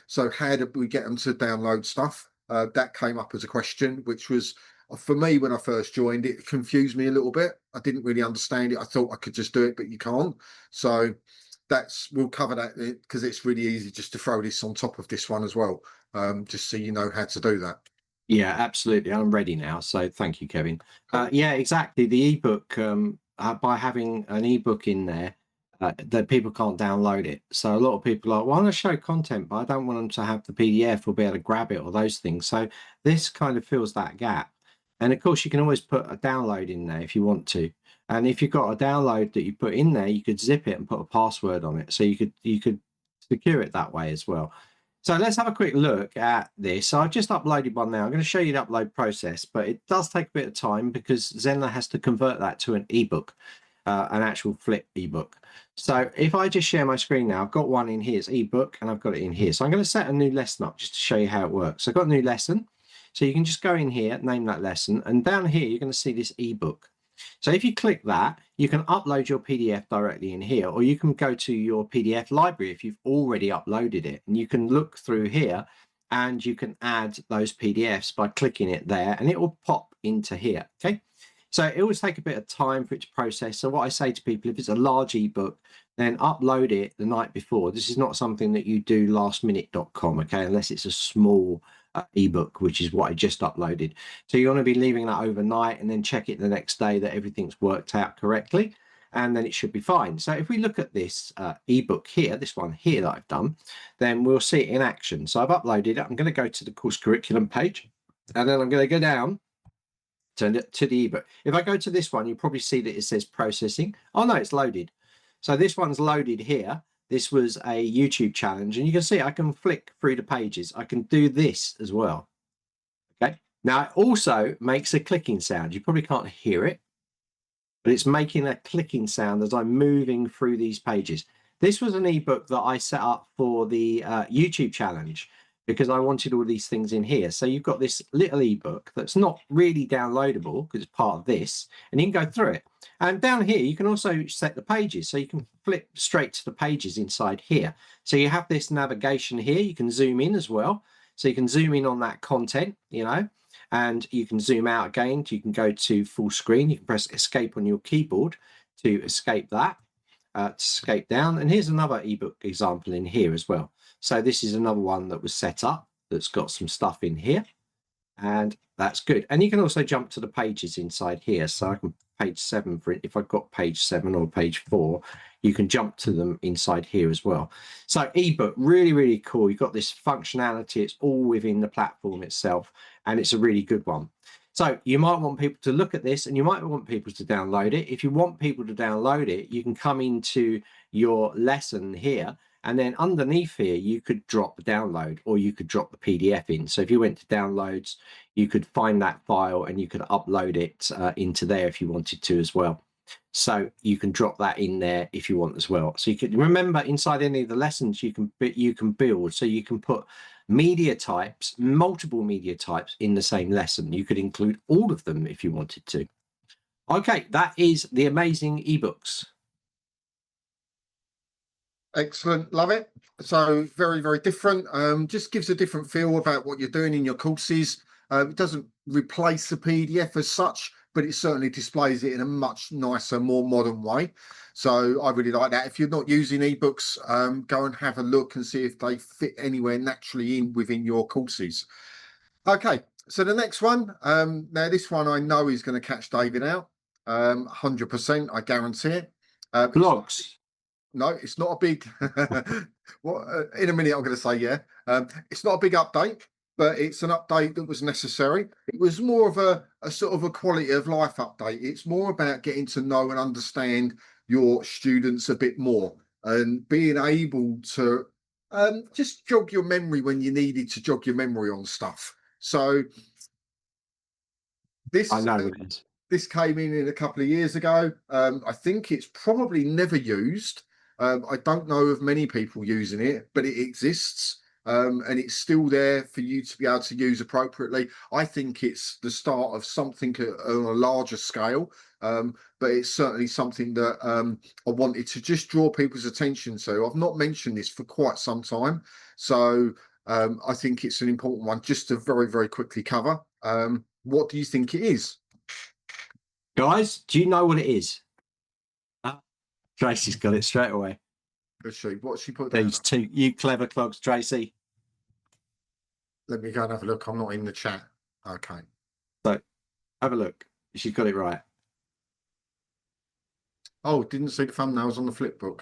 So how do we get them to download stuff? That came up as a question, which was, for me, when I first joined, it confused me a little bit. I didn't really understand it. I thought I could just do it, but you can't. So we'll cover that because it's really easy just to throw this on top of this one as well, just so you know how to do that. Yeah, absolutely. I'm ready now. So thank you, Kevin. Yeah, exactly. The ebook, by having an ebook in there, that people can't download it. So a lot of people are, well, I want to show content, but I don't want them to have the PDF or be able to grab it or those things. So this kind of fills that gap. And of course, you can always put a download in there if you want to. And if you've got a download that you put in there, you could zip it and put a password on it. So you could secure it that way as well. So let's have a quick look at this. So I've just uploaded one now. I'm going to show you the upload process, but it does take a bit of time because Zenler has to convert that to an ebook, an actual flip ebook. So if I just share my screen now, I've got one in here, it's ebook, and I've got it in here. So I'm going to set a new lesson up just to show you how it works. So I've got a new lesson. So you can just go in here, name that lesson, and down here, you're going to see this ebook. So if you click that, you can upload your PDF directly in here, or you can go to your PDF library if you've already uploaded it, and you can look through here and you can add those PDFs by clicking it there and it will pop into here. Okay. So it always take a bit of time for it to process. So what I say to people, if it's a large ebook, then upload it the night before. This is not something that you do lastminute.com, okay, unless it's a small ebook, which is what I just uploaded. So you want to be leaving that overnight and then check it the next day that everything's worked out correctly, and then it should be fine. So if we look at this ebook here, this one here that I've done, then we'll see it in action. So I've uploaded it. I'm going to go to the course curriculum page, and then I'm going to go down to the ebook. If I go to this one, you'll probably see that it says processing. Oh no, it's loaded. So this one's loaded here. This was a YouTube challenge, and you can see I can flick through the pages. I can do this as well. Okay. Now it also makes a clicking sound. You probably can't hear it, but it's making a clicking sound as I'm moving through these pages. This was an ebook that I set up for the YouTube challenge because I wanted all these things in here. So you've got this little ebook that's not really downloadable because it's part of this, and you can go through it. And down here, you can also set the pages. So you can flip straight to the pages inside here. So you have this navigation here. You can zoom in as well. So you can zoom in on that content, you know, and you can zoom out again. You can go to full screen. You can press escape on your keyboard to escape that, to escape down. And here's another ebook example in here as well. So this is another one that was set up that's got some stuff in here, and that's good. And you can also jump to the pages inside here. So I can page 7 for it. If I've got page 7 or page 4, you can jump to them inside here as well. So ebook, really, really cool. You've got this functionality. It's all within the platform itself, and it's a really good one. So you might want people to look at this, and you might want people to download it. If you want people to download it, you can come into your lesson here, and then underneath here, you could drop the download, or you could drop the PDF in. So if you went to downloads, you could find that file and you could upload it into there if you wanted to as well. So you can drop that in there if you want as well. So you can remember inside any of the lessons you can build. So you can put media types, multiple media types in the same lesson. You could include all of them if you wanted to. Okay, that is the amazing ebooks. Excellent, love it. So very, very different. Just gives a different feel about what you're doing in your courses. It doesn't replace the PDF as such, but it certainly displays it in a much nicer, more modern way. So I really like that. If you're not using ebooks, go and have a look and see if they fit anywhere naturally in within your courses. Okay, so the next one, now this one I know is going to catch David out, 100%, I guarantee it. Blogs. No, it's not a big. Well, in a minute, I'm going to say yeah. It's not a big update, but it's an update that was necessary. It was more of a sort of a quality of life update. It's more about getting to know and understand your students a bit more and being able to just jog your memory when you needed to jog your memory on stuff. So this I know what it is. this came in a couple of years ago. I think it's probably never used. I don't know of many people using it, but it exists. And it's still there for you to be able to use appropriately. I think it's the start of something on a larger scale, but it's certainly something that I wanted to just draw people's attention to. I've not mentioned this for quite some time, so I think it's an important one just to very, very quickly cover. What do you think it is? Guys, do you know what it is? Tracy's got it straight away. Let's see. What's she put down? These two, you clever clogs, Tracy. Let me go and have a look. I'm not in the chat. Okay. So have a look. She's got it right. Oh, didn't see the thumbnails on the flipbook.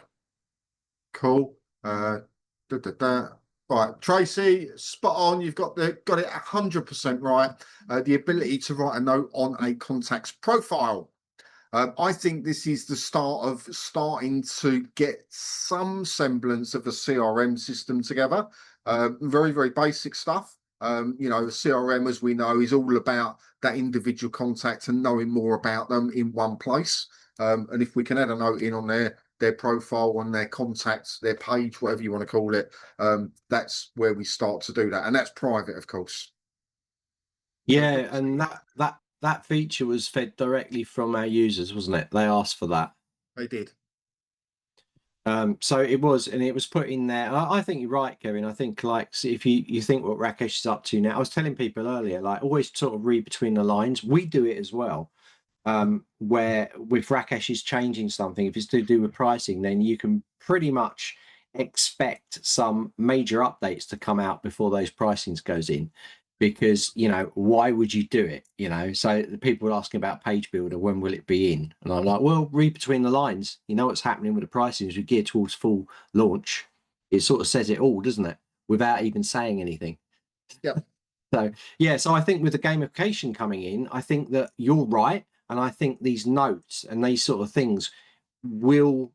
Cool. Right, Tracy, spot on. You've got it 100% right. The ability to write a note on a contact's profile. I think this is the start of starting to get some semblance of a CRM system together. Very, very basic stuff. You know, CRM, as we know, is all about that individual contact and knowing more about them in one place. And if we can add a note in on their profile, on their contacts, their page, whatever you want to call it, that's where we start to do that. And that's private, of course. Yeah, and that feature was fed directly from our users, wasn't it? They asked for that. They did. So it was, and it was put in there. I think you're right, Kevin. I think like if you think what Rakesh is up to now, I was telling people earlier, like always sort of read between the lines. We do it as well. Where with Rakesh is changing something, if it's to do with pricing, then you can pretty much expect some major updates to come out before those pricings goes in, because you know, why would you do it? You know, so the people are asking about Page Builder, when will it be in? And I'm like, well, read between the lines. You know what's happening with the pricing as we gear towards full launch. It sort of says it all, doesn't it, without even saying anything. Yeah. So yeah, so I think with the gamification coming in, I think that you're right. And I think these notes and these sort of things will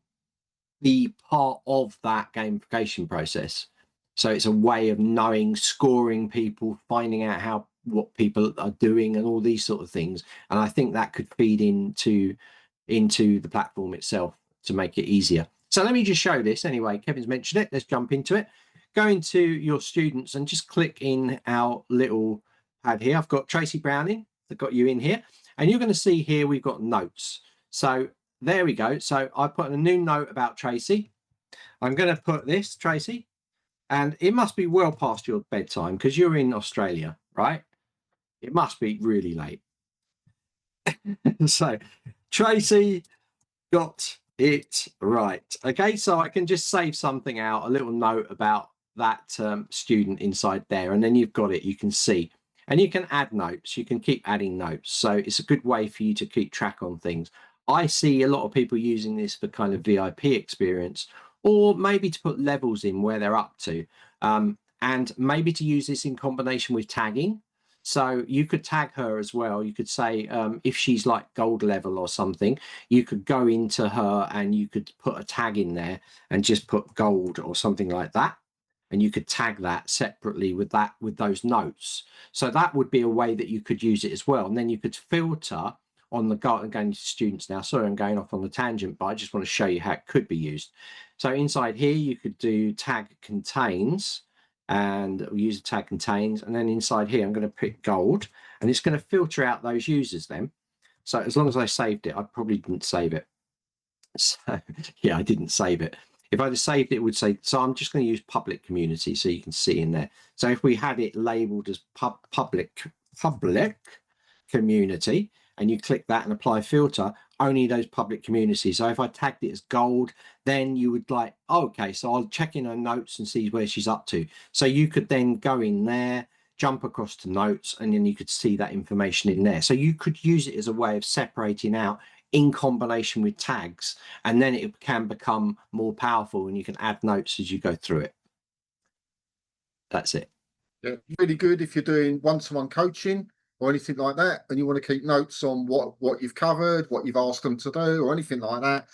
be part of that gamification process. So it's a way of knowing, scoring people, finding out what people are doing and all these sort of things. And I think that could feed into the platform itself to make it easier. So let me just show this anyway. Kevin's mentioned it. Let's jump into it. Go into your students and just click in our little pad here. I've got Tracy Browning. I've got you in here. And you're going to see here we've got notes. So there we go. So I put a new note about Tracy. I'm going to put this, Tracy, and it must be well past your bedtime because you're in Australia, right? It must be really late. So Tracy got it right. Okay, so I can just save something out, a little note about that student inside there, and then you've got it. You can see. And you can add notes. You can keep adding notes. So it's a good way for you to keep track on things. I see a lot of people using this for kind of VIP experience, or maybe to put levels in where they're up to, and maybe to use this in combination with tagging. So you could tag her as well. You could say if she's like gold level or something, you could go into her and you could put a tag in there and just put gold or something like that. And you could tag that separately with those notes. So that would be a way that you could use it as well. And then you could filter on the going to students now. Sorry, I'm going off on the tangent, but I just want to show you how it could be used. So inside here, you could do tag contains, and user tag contains, and then inside here, I'm going to pick gold, and it's going to filter out those users then. So as long as I saved it, I probably didn't save it. So yeah, I didn't save it. If I'd have saved it, it would say, so I'm just going to use public community so you can see in there. So if we had it labeled as public community, and you click that and apply filter, only those public communities. So if I tagged it as gold, then you would like, oh, okay, so I'll check in her notes and see where she's up to. So you could then go in there, jump across to notes, and then you could see that information in there. So you could use it as a way of separating out in combination with tags, and then it can become more powerful and you can add notes as you go through it. That's it. Yeah, really good if you're doing one-to-one coaching or anything like that, and you want to keep notes on what you've covered, what you've asked them to do, or anything like that.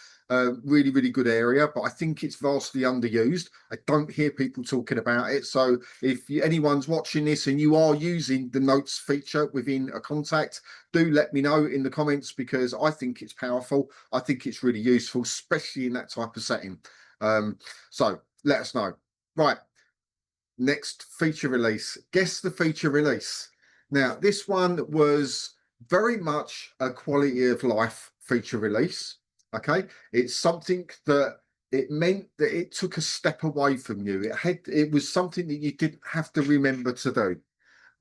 Really, really good area, but I think it's vastly underused. I don't hear people talking about it. So if anyone's watching this and you are using the notes feature within a contact, do let me know in the comments, because I think it's powerful. I think it's really useful, especially in that type of setting. So let us know. Right. Next feature release. Guess the feature release. Now, this one was very much a quality of life feature release. Okay, it's something that it meant that it took a step away from you. It was something that you didn't have to remember to do,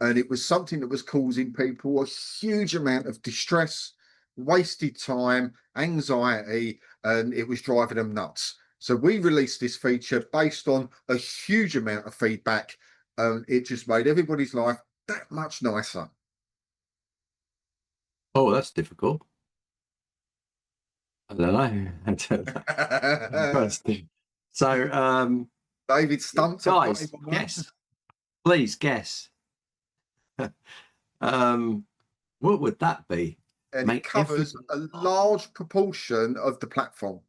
and it was something that was causing people a huge amount of distress, wasted time, anxiety, and it was driving them nuts. So we released this feature based on a huge amount of feedback. It just made everybody's life that much nicer. Oh, that's difficult. I don't know. I don't know. So, David stumped. guys, guess. Please guess. What would that be? And it covers a large proportion of the platform.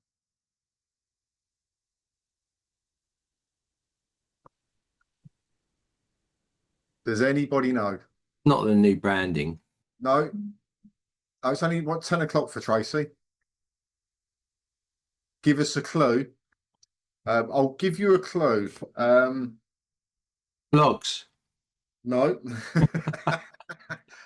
Does anybody know? Not the new branding. No. Oh, it's only 10 o'clock for Tracy. Give us a clue. I'll give you a clue. Blogs. No.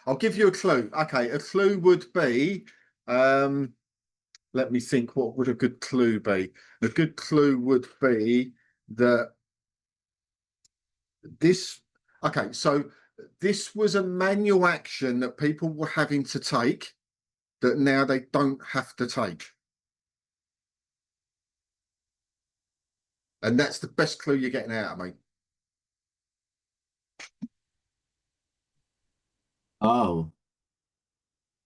I'll give you a clue. Okay, a clue would be, let me think, what would a good clue be? A good clue would be that so this was a manual action that people were having to take that now they don't have to take. And that's the best clue you're getting out of me. Oh,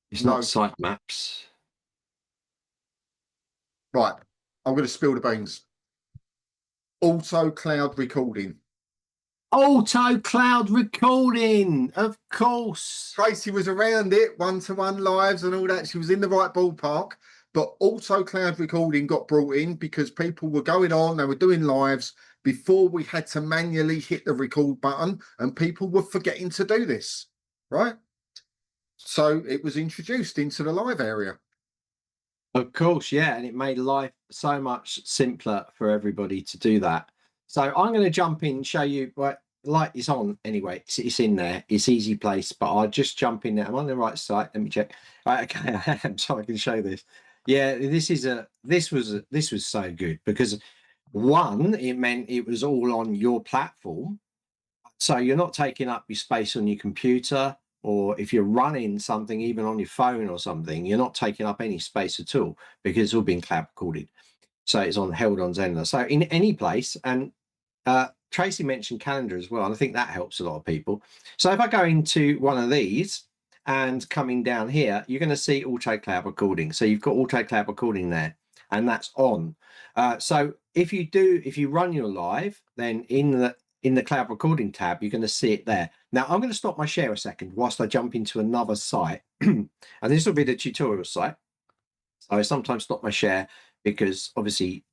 it's No. not sitemaps. Right, I'm going to spill the beans. Auto cloud recording. Auto cloud recording, of course. Tracy was around it, one-to-one lives and all that. She was in the right ballpark. But auto cloud recording got brought in because people were going on, they were doing lives before we had to manually hit the record button, and people were forgetting to do this, right? So it was introduced into the live area. Of course, yeah, and it made life so much simpler for everybody to do that. So I'm going to jump in and show you what light is on anyway. It's in there. It's easy place, but I'll just jump in there. I'm on the right site. Let me check. Right, okay, I am, so I can show this. Yeah, this was so good because one, it meant it was all on your platform. So you're not taking up your space on your computer, or if you're running something even on your phone or something, you're not taking up any space at all because it's all been cloud recorded. So it's held on Zenler. So in any place, and Tracy mentioned calendar as well, and I think that helps a lot of people. So if I go into one of these and coming down here, you're going to see auto cloud recording. So you've got auto cloud recording there, and that's on. So if you run your live, then in the cloud recording tab, you're going to see it there. Now I'm going to stop my share a second whilst I jump into another site, and this will be the tutorial site. I sometimes stop my share because obviously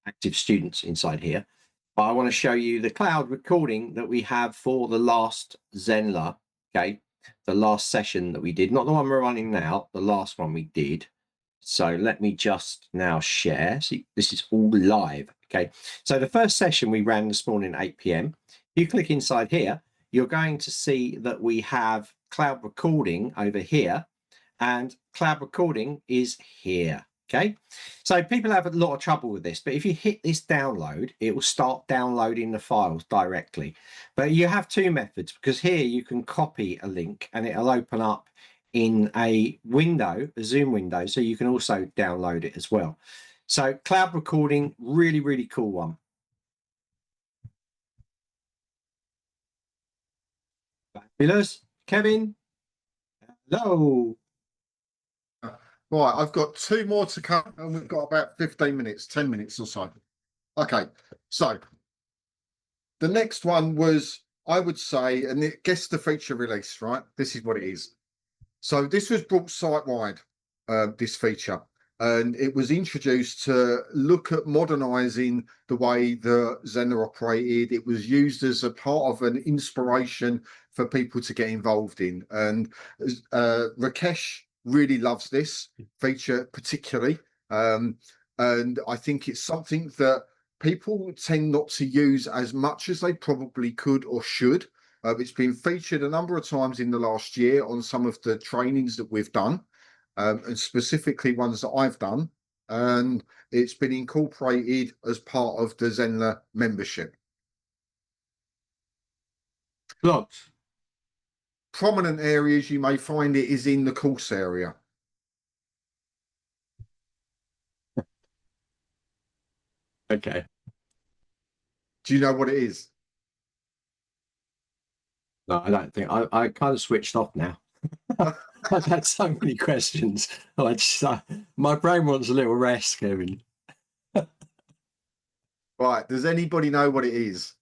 active students inside here, but I want to show you the cloud recording that we have for the last Zenler. Okay, the last session that we did, not the one we're running now, the last one we did. So let me just now share. See, this is all live. Okay, so the first session we ran this morning at 8 p.m. you click inside here, you're going to see that we have cloud recording over here, and cloud recording is here. Okay, so people have a lot of trouble with this, but if you hit this download, it will start downloading the files directly. But you have two methods, because here you can copy a link and it'll open up in a window, a Zoom window, so you can also download it as well. So cloud recording, really, really cool one. Fabulous. Kevin, hello. Right, I've got two more to come, and we've got about 15 minutes, 10 minutes or so. Okay, so the next one was, I would say, and it gets the feature release, right? This is what it is. So this was brought site-wide, this feature, and it was introduced to look at modernising the way the Zenler operated. It was used as a part of an inspiration for people to get involved in. And Rakesh really loves this feature particularly. And I think it's something that people tend not to use as much as they probably could or should. It's been featured a number of times in the last year on some of the trainings that we've done, and specifically ones that I've done. And it's been incorporated as part of the Zenler membership. Lots. Prominent areas you may find it is in the course area. Okay. Do you know what it is? No, I don't think. I kind of switched off now. I've had so many questions. My brain wants a little rest, Kevin. Right. Does anybody know what it is?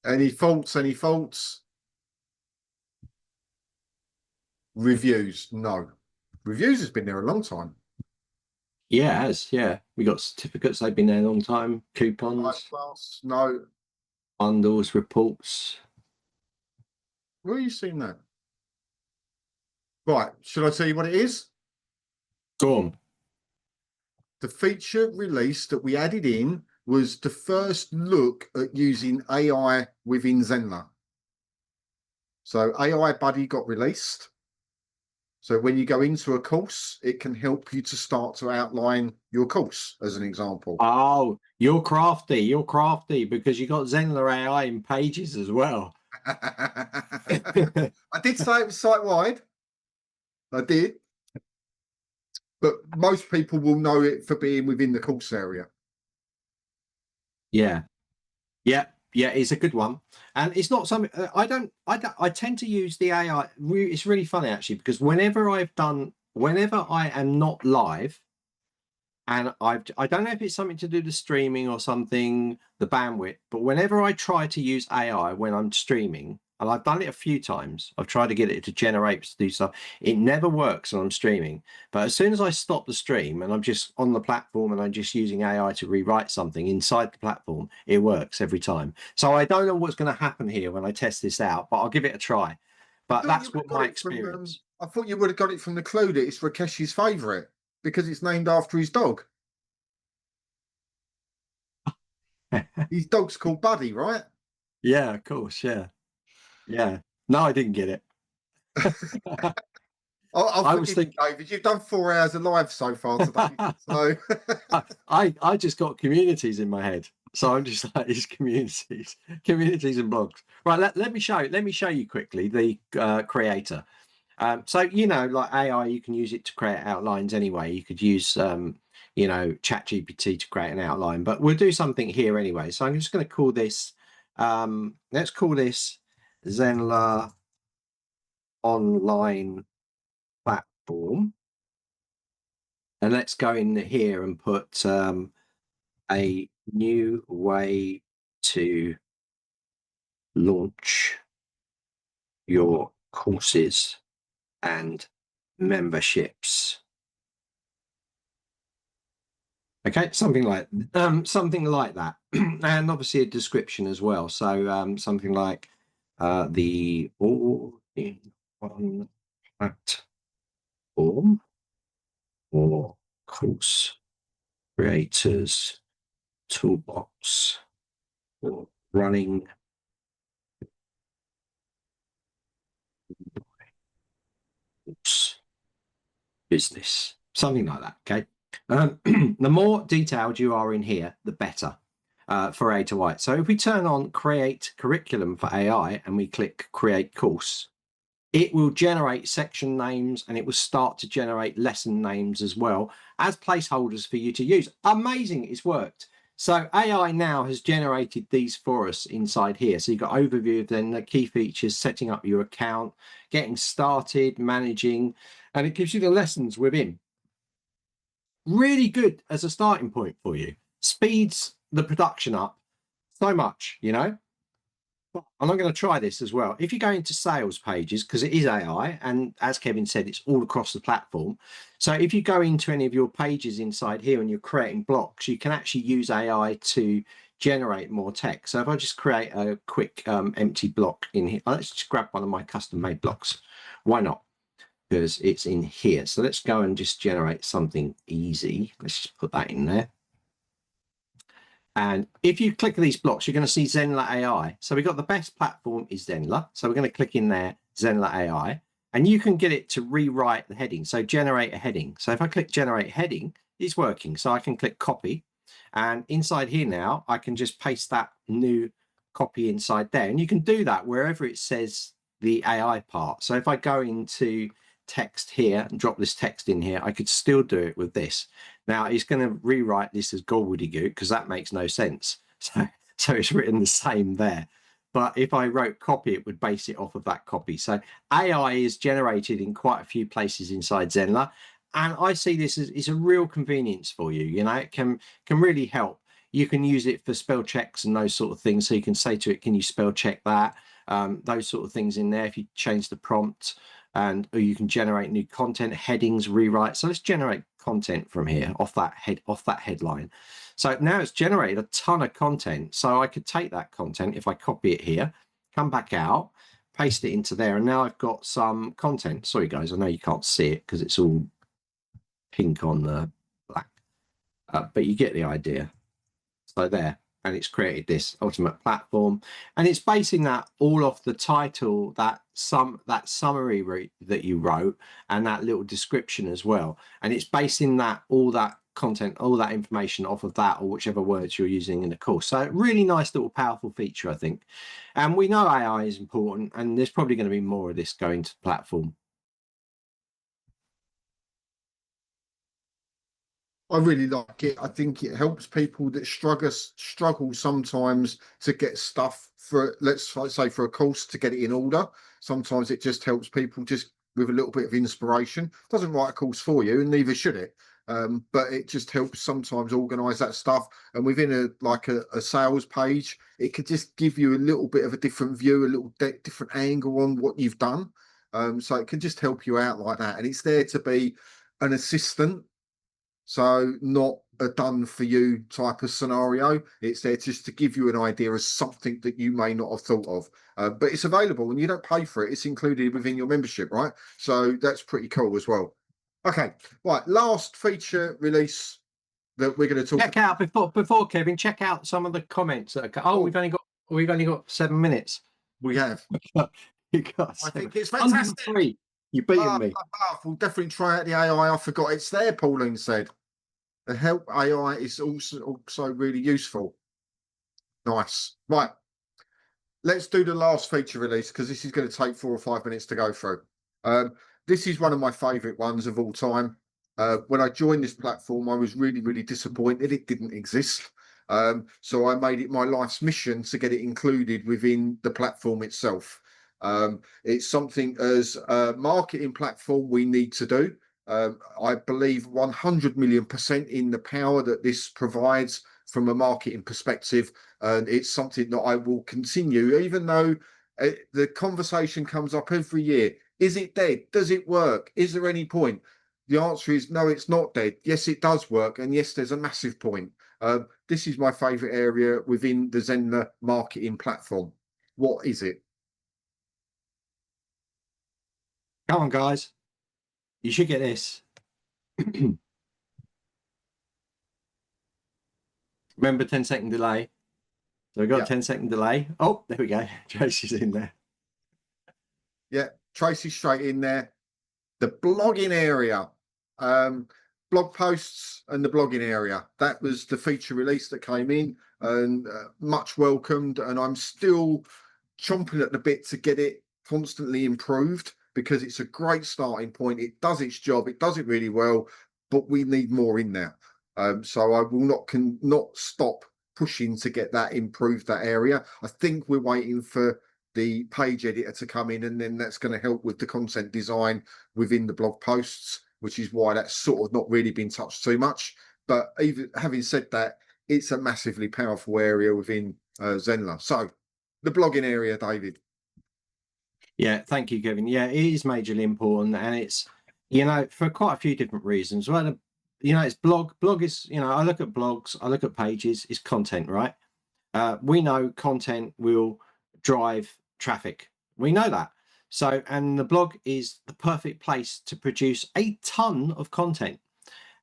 Any thoughts? Any thoughts? Reviews? No. Reviews has been there a long time. Yeah, it has. Yeah, we got certificates. They've been there a long time. Coupons, No. bundles, reports. Where are you seeing that? Right. Should I tell you what it is? Go on. The feature release that we added in was the first look at using AI within Zenler. So AI Buddy got released. So when you go into a course, it can help you to start to outline your course, as an example. Oh, you're crafty. You're crafty because you got Zenler AI in Pages as well. I did say it was site-wide. I did. But most people will know it for being within the course area. Yeah. It's a good one, and it's not something I tend to use the AI. It's really funny actually, because whenever I am not live, and I don't know if it's something to do with streaming or something, the bandwidth, but whenever I try to use AI when I'm streaming, and I've done it a few times, I've tried to get it to generate, to do stuff, it never works when I'm streaming. But as soon as I stop the stream and I'm just on the platform and I'm just using AI to rewrite something inside the platform, it works every time. So I don't know what's going to happen here when I test this out, but I'll give it a try. But that's what my experience. I thought you would have got it from the clue that it's Rakesh's favourite because it's named after his dog. His dog's called Buddy, right? Yeah, of course. Yeah. No, I didn't get it. I was thinking, David, you've done 4 hours of live so far today. So I just got communities in my head. So I'm just like, it's communities and blogs. Right, let me show you quickly the creator. So like AI, you can use it to create outlines anyway. You could use ChatGPT to create an outline, but we'll do something here anyway. So I'm just going to call this let's call this Zenler online platform, and let's go in here and put a new way to launch your courses and memberships. Okay, something like that, and obviously a description as well. So something like the all-in-one platform for course creators toolbox for running business, something like that. Okay. The more detailed you are in here, the better for A to Y. So if we turn on create curriculum for AI and we click create course, it will generate section names and it will start to generate lesson names as well as placeholders for you to use. Amazing, it's worked. So AI now has generated these for us inside here. So you've got overview, then the key features, setting up your account, getting started, managing, and it gives you the lessons within. Really good as a starting point for you. Speeds the production up so much, you know. And I'm going to try this as well. If you go into sales pages, because it is AI, and as Kevin said, it's all across the platform. So if you go into any of your pages inside here and you're creating blocks, you can actually use AI to generate more text. So if I just create a quick empty block in here, let's just grab one of my custom made blocks. Why not? Because it's in here. So let's go and just generate something easy. Let's just put that in there. And if you click these blocks, you're going to see Zenler AI. So we've got the best platform is Zenler. So we're going to click in there, Zenler AI, and you can get it to rewrite the heading. So generate a heading. So if I click generate heading, it's working. So I can click copy. And inside here now, I can just paste that new copy inside there. And you can do that wherever it says the AI part. So if I go into text here and drop this text in here, I could still do it with this. Now it's going to rewrite this as gobbledygook because that makes no sense. So it's written the same there. But if I wrote copy, it would base it off of that copy. So AI is generated in quite a few places inside Zenler. And I see this as it's a real convenience for you. You know, it can really help. You can use it for spell checks and those sort of things. So you can say to it, can you spell check that? Those sort of things in there. If you change the prompt, or you can generate new content, headings, rewrite. So let's generate content from here off that headline. So now it's generated a ton of content. So I could take that content if I copy it here, come back out, paste it into there, and now I've got some content. Sorry guys, I know you can't see it because it's all pink on the black, but you get the idea. So there, and it's created this ultimate platform, and it's basing that all off the title, that summary that you wrote, and that little description as well. And it's basing that all that content, all that information off of that, or whichever words you're using in the course. So really nice little powerful feature, I think. And we know AI is important, and there's probably going to be more of this going to the platform. I really like it. I think it helps people that struggle sometimes to get stuff for, let's say, for a course to get it in order. Sometimes it just helps people just with a little bit of inspiration. Doesn't write a course for you, and neither should it. But it just helps sometimes organize that stuff. And within a sales page, it could just give you a little bit of a different view, a little different angle on what you've done. So it can just help you out like that. And it's there to be an assistant. So not a done for you type of scenario. It's there just to give you an idea of something that you may not have thought of. But it's available and you don't pay for it. It's included within your membership, right? So that's pretty cool as well. Okay, right. Last feature release that we're going to talk Check out before Kevin, check out some of the comments that are, we've only got 7 minutes. We have. You got I 7. think it's fantastic. 103. You're beating me. We'll definitely try out the AI. I forgot it's there, Pauline said. The help AI is also really useful. Nice. Right. Let's do the last feature release because this is going to take 4 or 5 minutes to go through. This is one of my favorite ones of all time. When I joined this platform, I was really, really disappointed it didn't exist. So I made it my life's mission to get it included within the platform itself. It's something as a marketing platform we need to do. I believe 100 million% in the power that this provides from a marketing perspective, and it's something that I will continue, even though the conversation comes up every year. Is it dead? Does it work? Is there any point? The answer is no, it's not dead. Yes, it does work, and yes, there's a massive point. This is my favorite area within the Zenler marketing platform. What is it? Come on, guys. You should get this. Remember 10-second delay. So we've got a 10-second delay. Oh, there we go. Tracy's in there. Yeah, Tracy's straight in there. The blogging area, blog posts and the blogging area. That was the feature release that came in, and much welcomed. And I'm still chomping at the bit to get it constantly improved, because it's a great starting point. It does its job. It does it really well, but we need more in there. So I will not stop pushing to get that improved, that area. I think we're waiting for the page editor to come in, and then that's going to help with the content design within the blog posts, which is why that's sort of not really been touched too much. But even having said that, it's a massively powerful area within Zenler. So the blogging area, David. Yeah, thank you, Kevin. Yeah, it is majorly important, and it's, you know, for quite a few different reasons. Well, you know, it's blog is, you know, I look at blogs, I look at pages, it's content, right? We know content will drive traffic. We know that. So, and the blog is the perfect place to produce a ton of content,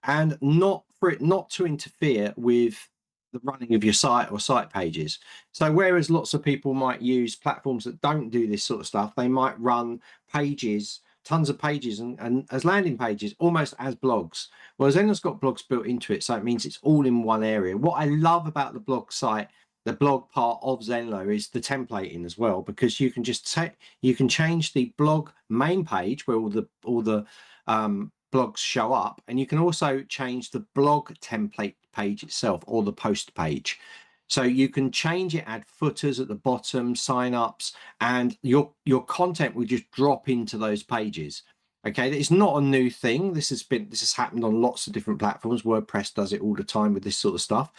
and not for it not to interfere with the running of your site or site pages. So whereas lots of people might use platforms that don't do this sort of stuff, they might run pages, tons of pages and as landing pages, almost as blogs. Well, Zenler's got blogs built into it, so it means it's all in one area. What I love about the blog site, the blog part of Zenler, is the templating as well, because you can just you can change the blog main page where all the blogs show up, and you can also change the blog template page itself, or the post page. So you can change it, add footers at the bottom, sign-ups, and your content will just drop into those pages. Okay, it's not a new thing. This has happened on lots of different platforms. WordPress does it all the time with this sort of stuff.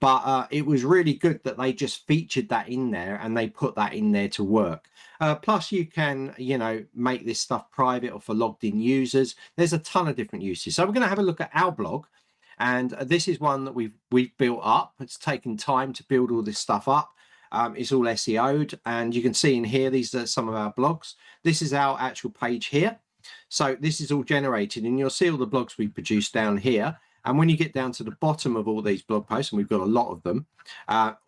But it was really good that they just featured that in there, and they put that in there to work. Plus, you can, you know, make this stuff private or for logged in users. There's a ton of different uses. So we're going to have a look at our blog. And this is one that we've built up. It's taken time to build all this stuff up. It's all SEO'd, and you can see in here, these are some of our blogs. This is our actual page here. So this is all generated, and you'll see all the blogs we produce down here. And when you get down to the bottom of all these blog posts, and we've got a lot of them,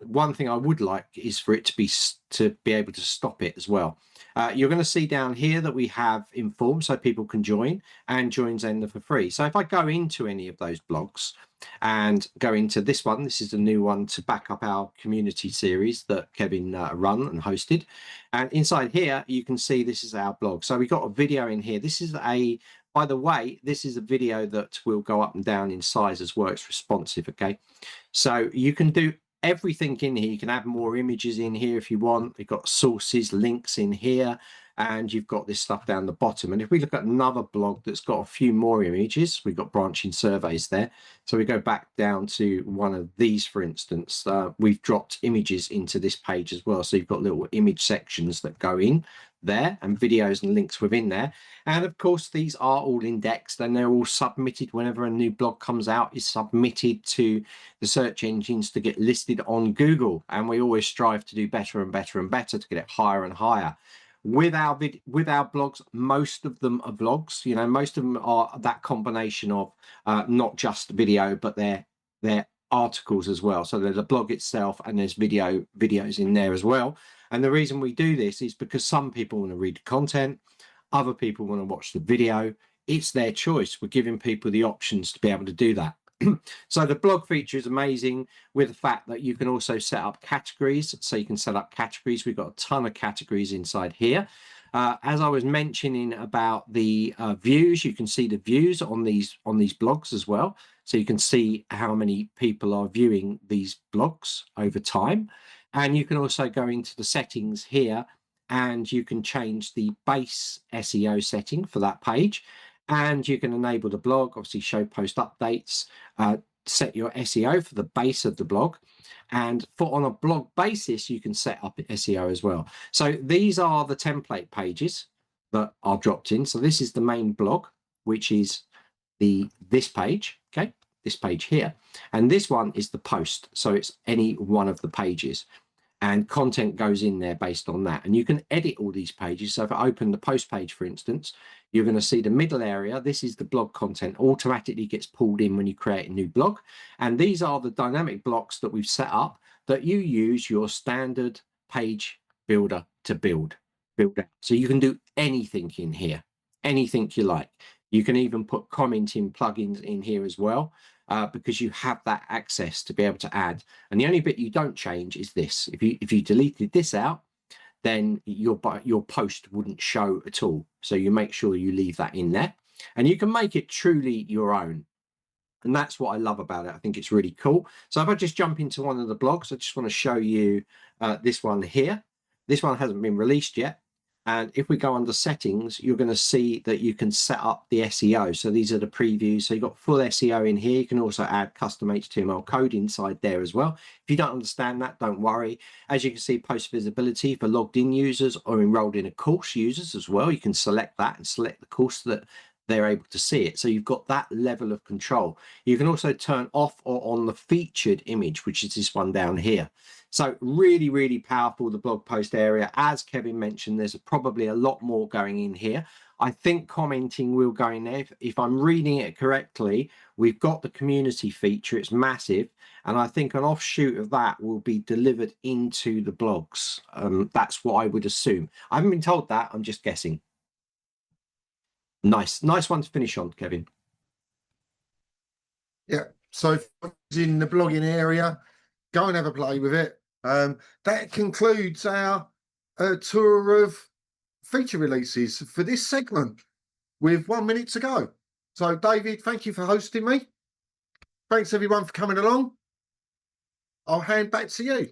one thing I would like is for it to be able to stop it as well. You're going to see down here that we have inform, so people can join Zenler for free. So if I go into any of those blogs and go into this one, this is a new one to back up our community series that Kevin run and hosted. And inside here, you can see this is our blog. So we've got a video in here. This is by the way, this is a video that will go up and down in size as well. It's responsive, okay? So you can do everything in here. You can add more images in here if you want. You've got sources, links in here, and you've got this stuff down the bottom. And if we look at another blog that's got a few more images, we've got branching surveys there. So we go back down to one of these, for instance, we've dropped images into this page as well. So you've got little image sections that go in there, and videos and links within there. And of course, these are all indexed, and they're all submitted whenever a new blog comes out, is submitted to the search engines to get listed on Google. And we always strive to do better and better and better to get it higher and higher. With our blogs, most of them are vlogs. You know, most of them are that combination of not just video, but they're articles as well. So there's a blog itself, and there's videos in there as well. And the reason we do this is because some people want to read the content, other people want to watch the video. It's their choice. We're giving people the options to be able to do that. So the blog feature is amazing, with the fact that you can also set up categories. So you can set up categories. We've got a ton of categories inside here. As I was mentioning about the views, you can see the views on these blogs as well. So you can see how many people are viewing these blogs over time. And you can also go into the settings here, and you can change the base SEO setting for that page. And you can enable the blog, obviously show post updates, set your SEO for the base of the blog. And on a blog basis, you can set up SEO as well. So these are the template pages that are dropped in. So this is the main blog, which is this page, okay, this page here. And this one is the post. So it's any one of the pages. and content goes in there based on that. And you can edit all these pages. So if I open the post page, for instance, you're going to see the middle area. This is the blog content, automatically gets pulled in when you create a new blog. And these are the dynamic blocks that we've set up that you use your standard page builder to build out. So you can do anything in here, anything you like. You can even put commenting plugins in here as well, because you have that access to be able to add. And the only bit you don't change is this. If you deleted this out, then your post wouldn't show at all. So you make sure you leave that in there, and you can make it truly your own. And that's what I love about it. I think it's really cool. So if I just jump into one of the blogs, I just want to show you this one here. This one hasn't been released yet. And if we go under settings, you're going to see that you can set up the SEO. So these are the previews. So you've got full SEO in here. You can also add custom HTML code inside there as well. If you don't understand that, don't worry. As you can see, post visibility for logged in users or enrolled in a course users as well. You can select that and select the course that they're able to see it. So you've got that level of control. You can also turn off or on the featured image, which is this one down here. So really, really powerful, the blog post area. As Kevin mentioned, there's probably a lot more going in here. I think commenting will go in there. If I'm reading it correctly, we've got the community feature. It's massive. And I think an offshoot of that will be delivered into the blogs. That's what I would assume. I haven't been told that. I'm just guessing. Nice one to finish on, Kevin. Yeah. So in the blogging area, go and have a play with it. That concludes our tour of feature releases for this segment with 1 minute to go. So David, thank you for hosting me. Thanks everyone for coming along. I'll hand back to you.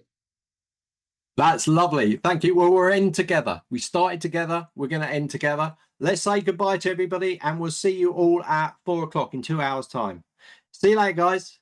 That's lovely. Thank you. Well, we're in together. We started together. We're going to end together. Let's say goodbye to everybody, and we'll see you all at 4 o'clock in 2 hours' time. See you later, guys.